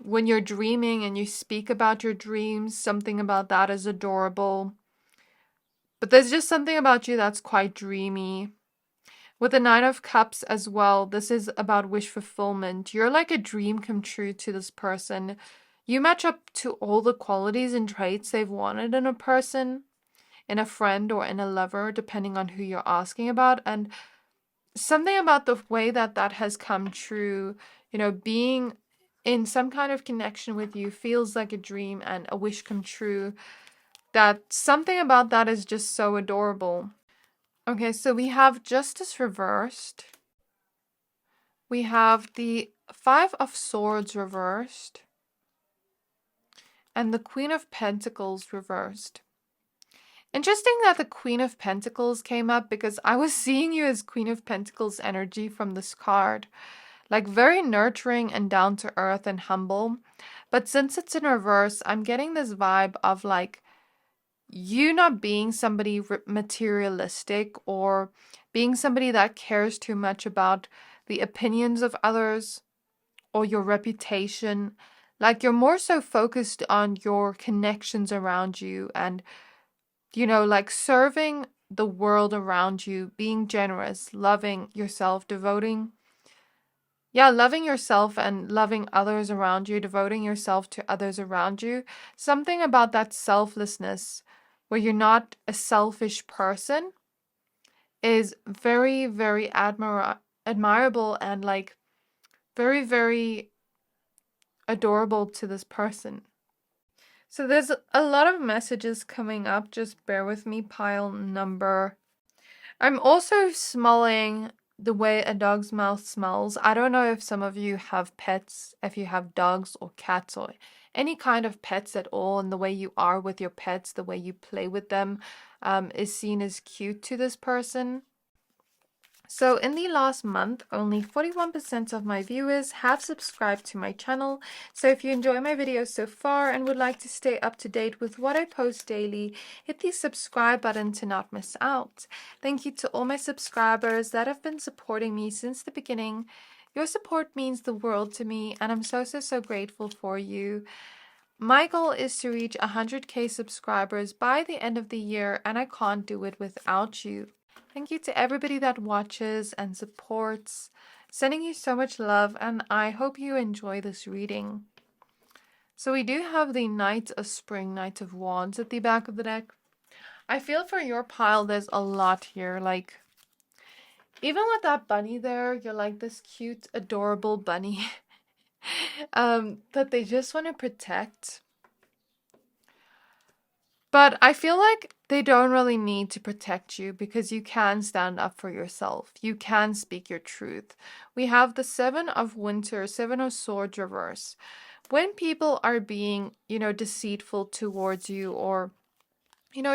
when you're dreaming and you speak about your dreams, something about that is adorable. But there's just something about you that's quite dreamy. With the Nine of Cups as well, this is about wish fulfillment. You're like a dream come true to this person. You match up to all the qualities and traits they've wanted in a person, in a friend, or in a lover, depending on who you're asking about. And something about the way that that has come true, you know, being in some kind of connection with you feels like a dream and a wish come true. That something about that is just so adorable. Okay, so we have Justice reversed. We have the Five of Swords reversed. And the Queen of Pentacles reversed. Interesting that the Queen of Pentacles came up, because I was seeing you as Queen of Pentacles energy from this card. Like very nurturing and down to earth and humble. But since it's in reverse, I'm getting this vibe of like you not being somebody materialistic, or being somebody that cares too much about the opinions of others or your reputation. Like you're more so focused on your connections around you and, you know, like serving the world around you, being generous, loving yourself, loving yourself and loving others around you, devoting yourself to others around you. Something about that selflessness, where you're not a selfish person, is very, very admirable and like very, very adorable to this person. So there's a lot of messages coming up. Just bear with me, pile number. I'm also smelling the way a dog's mouth smells. I don't know if some of you have pets, if you have dogs or cats or any kind of pets at all, and the way you are with your pets, the way you play with them, is seen as cute to this person. So in the last month, only 41% of my viewers have subscribed to my channel. So if you enjoy my videos so far and would like to stay up to date with what I post daily, hit the subscribe button to not miss out. Thank you to all my subscribers that have been supporting me since the beginning. Your support means the world to me, and I'm so grateful for you. My goal is to reach 100k subscribers by the end of the year, and I can't do it without you. Thank you to everybody that watches and supports. Sending you so much love, and I hope you enjoy this reading. So we do have the Knight of Spring, Knight of Wands at the back of the deck. I feel for your pile there's a lot here. Like, Even with that bunny there, you're like this cute, adorable bunny that they just want to protect. But I feel like they don't really need to protect you because you can stand up for yourself. You can speak your truth. We have the Seven of Winter, Seven of Swords reverse. When people are being, deceitful towards you, or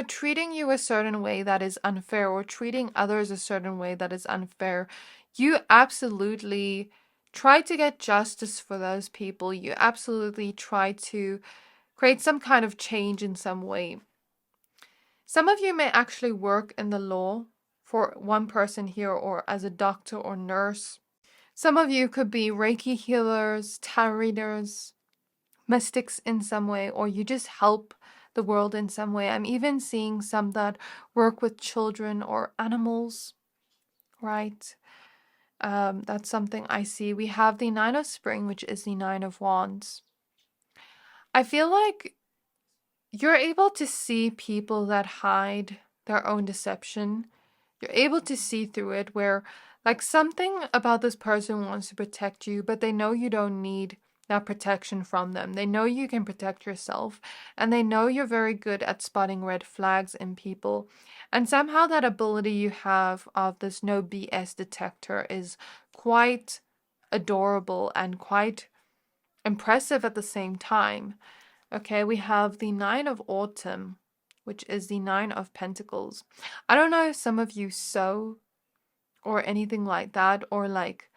treating you a certain way that is unfair, or treating others a certain way that is unfair, you absolutely try to get justice for those people. You absolutely try to create some kind of change in some way. Some of you may actually work in the law for one person here, or as a doctor or nurse. Some of you could be Reiki healers, tarot readers, mystics in some way, or you just help the world in some way. I'm even seeing some that work with children or animals, right? That's something I see. We have the Nine of Spring, which is the Nine of Wands. I feel like you're able to see people that hide their own deception. You're able to see through it, where like something about this person wants to protect you, but they know you don't need that protection from them. They know you can protect yourself, and they know you're very good at spotting red flags in people. And somehow that ability you have of this no BS detector is quite adorable and quite impressive at the same time. Okay, we have the Nine of Autumn, which is the Nine of Pentacles. I don't know if some of you sew or anything like that, or like,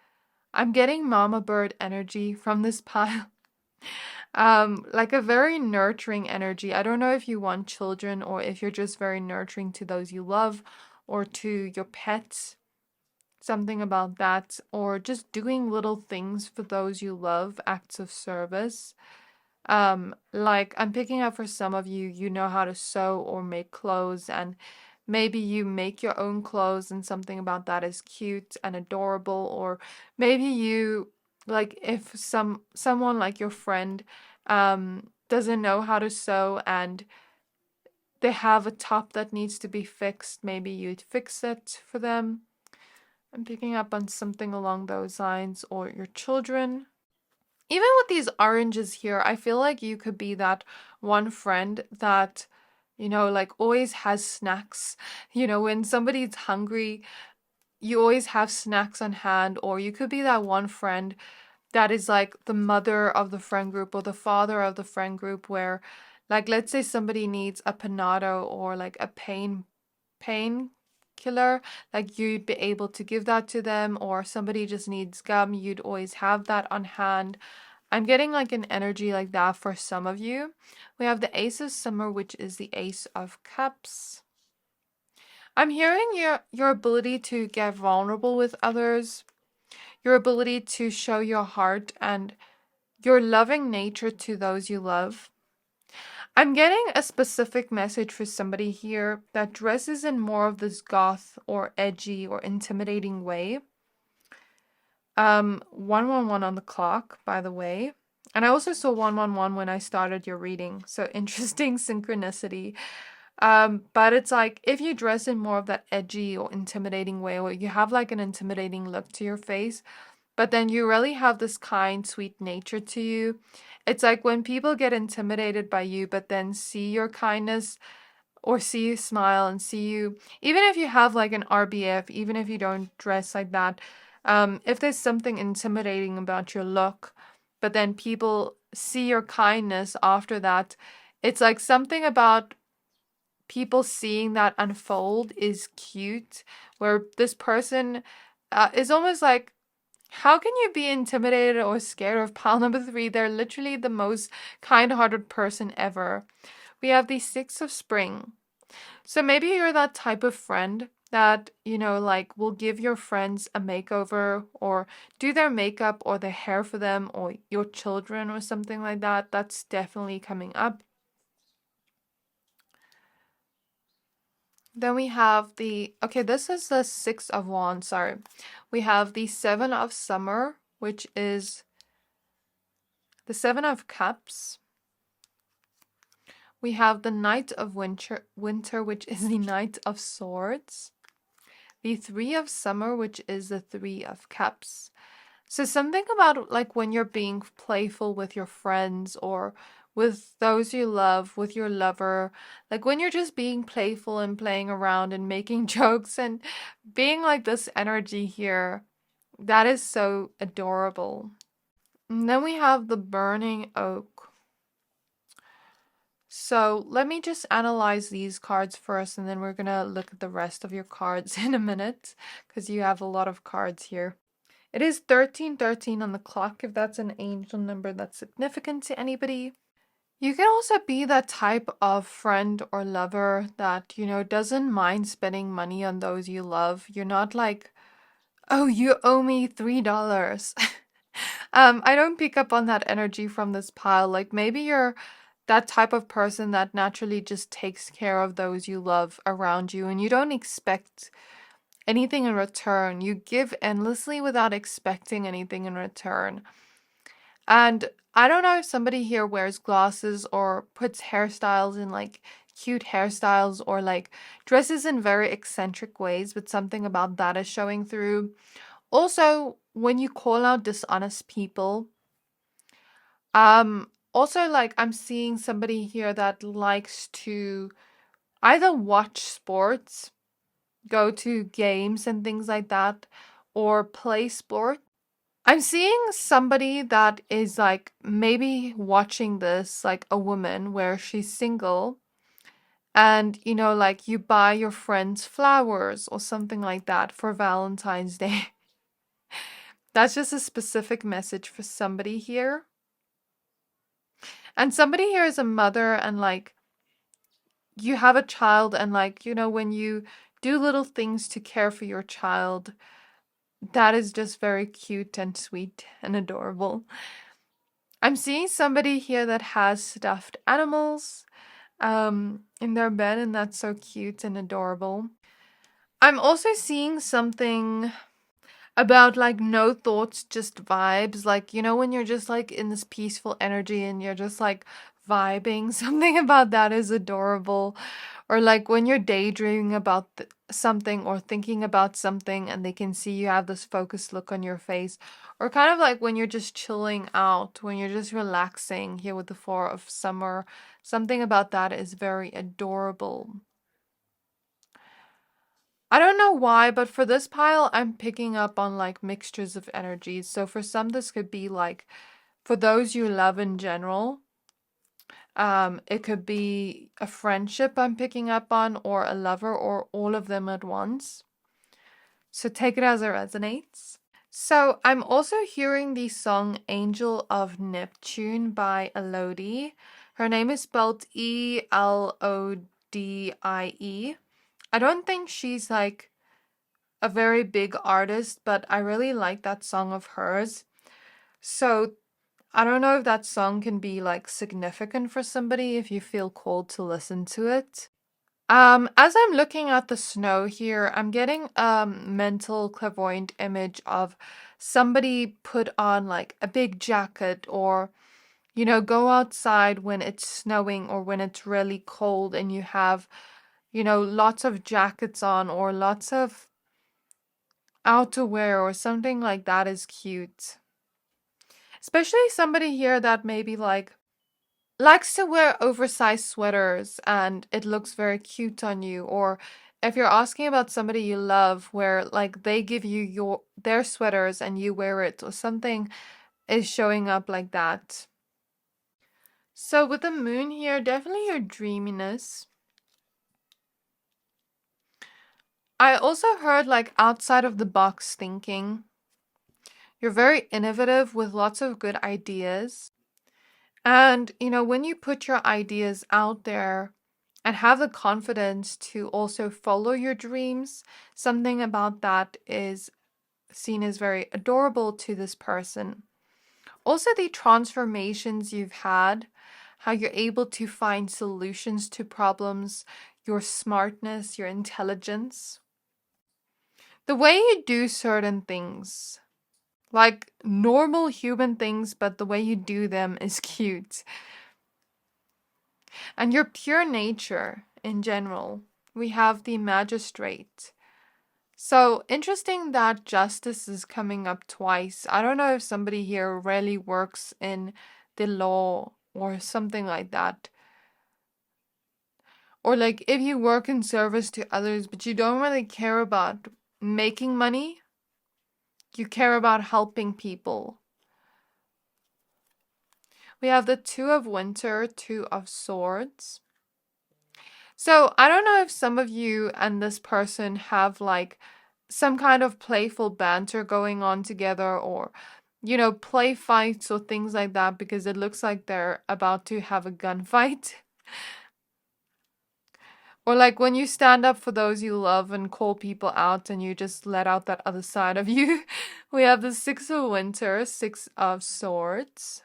I'm getting mama bird energy from this pile. Like a very nurturing energy. I don't know if you want children, or if you're just very nurturing to those you love, or to your pets. Something about that, or just doing little things for those you love, acts of service. Like I'm picking up for some of you, you know how to sew or make clothes, and maybe you make your own clothes, and something about that is cute and adorable. Or maybe you, like, if someone like your friend doesn't know how to sew, and they have a top that needs to be fixed, maybe you'd fix it for them. I'm picking up on something along those lines. Or your children. Even with these oranges here, I feel like you could be that one friend that, like always has snacks. When somebody's hungry, you always have snacks on hand. Or you could be that one friend that is like the mother of the friend group, or the father of the friend group, where, like, let's say somebody needs a panado, or like a pain killer, like you'd be able to give that to them. Or somebody just needs gum, you'd always have that on hand. I'm getting like an energy like that for some of you. We have the Ace of Summer, which is the Ace of Cups. I'm hearing your ability to get vulnerable with others, your ability to show your heart and your loving nature to those you love. I'm getting a specific message for somebody here that dresses in more of this goth or edgy or intimidating way. 111 on the clock, by the way. And I also saw 111 when I started your reading. So interesting synchronicity. But it's like, if you dress in more of that edgy or intimidating way, or you have like an intimidating look to your face, but then you really have this kind, sweet nature to you. It's like when people get intimidated by you, but then see your kindness, or see you smile, and see you, even if you have like an RBF, even if you don't dress like that, if there's something intimidating about your look, but then people see your kindness after that, it's like something about people seeing that unfold is cute, where this person is almost like, how can you be intimidated or scared of pile number 3? They're literally the most kind-hearted person ever. We have the Six of Spring. So maybe you're that type of friend that, like, will give your friends a makeover, or do their makeup or their hair for them, or your children, or something like that. That's definitely coming up. Then we have this is the Six of Wands, sorry. We have the Seven of Summer, which is the Seven of Cups. We have the Knight of Winter, which is the Knight of Swords. the Three of Summer, which is the Three of Cups. So something about like when you're being playful with your friends or with those you love, with your lover, like when you're just being playful and playing around and making jokes and being like this energy here, that is so adorable. And then we have the Burning Oak. So let me just analyze these cards first, and then we're gonna look at the rest of your cards in a minute, because you have a lot of cards here. It is 1313 on the clock, if that's an angel number that's significant to anybody. You can also be that type of friend or lover that, doesn't mind spending money on those you love. You're not like, oh, you owe me $3. I don't pick up on that energy from this pile. Like maybe you're that type of person that naturally just takes care of those you love around you and you don't expect anything in return. You give endlessly without expecting anything in return. And I don't know if somebody here wears glasses or puts hairstyles in like cute hairstyles or like dresses in very eccentric ways, but something about that is showing through. Also, when you call out dishonest people, also like I'm seeing somebody here that likes to either watch sports, go to games and things like that, or play sport. I'm seeing somebody that is like maybe watching this, like a woman where she's single, and like you buy your friends flowers or something like that for Valentine's Day. That's just a specific message for somebody here. And somebody here is a mother, and like you have a child, and like, when you do little things to care for your child, that is just very cute and sweet and adorable. I'm seeing somebody here that has stuffed animals in their bed, and that's so cute and adorable. I'm also seeing something about like no thoughts, just vibes. Like, when you're just like in this peaceful energy and you're just like vibing, something about that is adorable. Or like when you're daydreaming about something or thinking about something and they can see you have this focused look on your face. Or kind of like when you're just chilling out, when you're just relaxing here with the Four of Summer. Something about that is very adorable. I don't know why, but for this pile, I'm picking up on like mixtures of energies. So for some, this could be like for those you love in general. It could be a friendship I'm picking up on, or a lover, or all of them at once. So take it as it resonates. So I'm also hearing the song Angel of Neptune by Elodie. Her name is spelled Elodie. I don't think she's like a very big artist, but I really like that song of hers. So I don't know if that song can be like significant for somebody if you feel called to listen to it. As I'm looking at the snow here, I'm getting a mental clairvoyant image of somebody put on like a big jacket, or go outside when it's snowing or when it's really cold and you have lots of jackets on or lots of outerwear or something like that is cute. Especially somebody here that maybe like likes to wear oversized sweaters and it looks very cute on you. Or if you're asking about somebody you love where like they give you their sweaters and you wear it, or something is showing up like that. So with the moon here, definitely your dreaminess. I also heard like outside of the box thinking. You're very innovative with lots of good ideas. And, when you put your ideas out there and have the confidence to also follow your dreams, something about that is seen as very adorable to this person. Also, the transformations you've had, how you're able to find solutions to problems, your smartness, your intelligence, the way you do certain things. Like normal human things, but the way you do them is cute. And your pure nature in general. We have the magistrate. So interesting that justice is coming up twice. I don't know if somebody here really works in the law or something like that. Or like if you work in service to others, but you don't really care about making money, you care about helping people. We have the Two of Winter, Two of Swords. So I don't know if some of you and this person have like some kind of playful banter going on together, or, you know, play fights or things like that, because it looks like they're about to have a gunfight. Or like when you stand up for those you love and call people out and you just let out that other side of you. We have the Six of Winter, Six of Swords.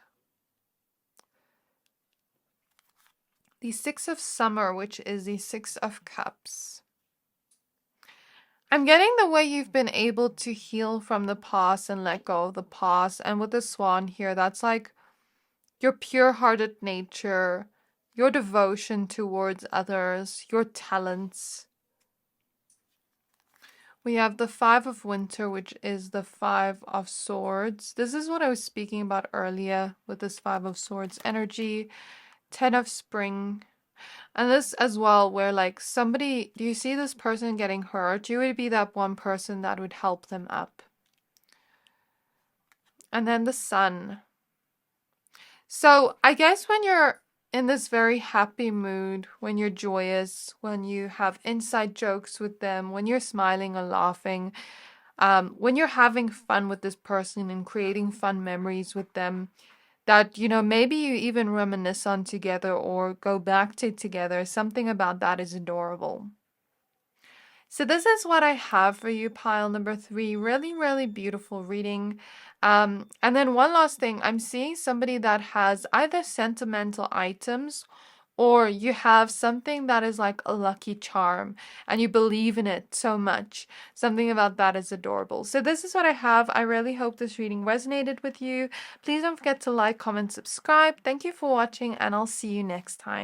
The Six of Summer, which is the Six of Cups. I'm getting the way you've been able to heal from the past and let go of the past. And with the swan here, that's like your pure-hearted nature, your devotion towards others, your talents. We have the Five of Winter, which is the Five of Swords. This is what I was speaking about earlier with this Five of Swords energy. Ten of Spring. And this as well, where like somebody, do you see this person getting hurt? You would be that one person that would help them up. And then the Sun. So I guess when you're in this very happy mood, when you're joyous, when you have inside jokes with them, when you're smiling or laughing, when you're having fun with this person and creating fun memories with them, that, you know, maybe you even reminisce on together or go back to together. Something about that is adorable. So this is what I have for you, pile number 3. Really, really beautiful reading. And then one last thing. I'm seeing somebody that has either sentimental items, or you have something that is like a lucky charm and you believe in it so much. Something about that is adorable. So this is what I have. I really hope this reading resonated with you. Please don't forget to like, comment, subscribe. Thank you for watching, and I'll see you next time.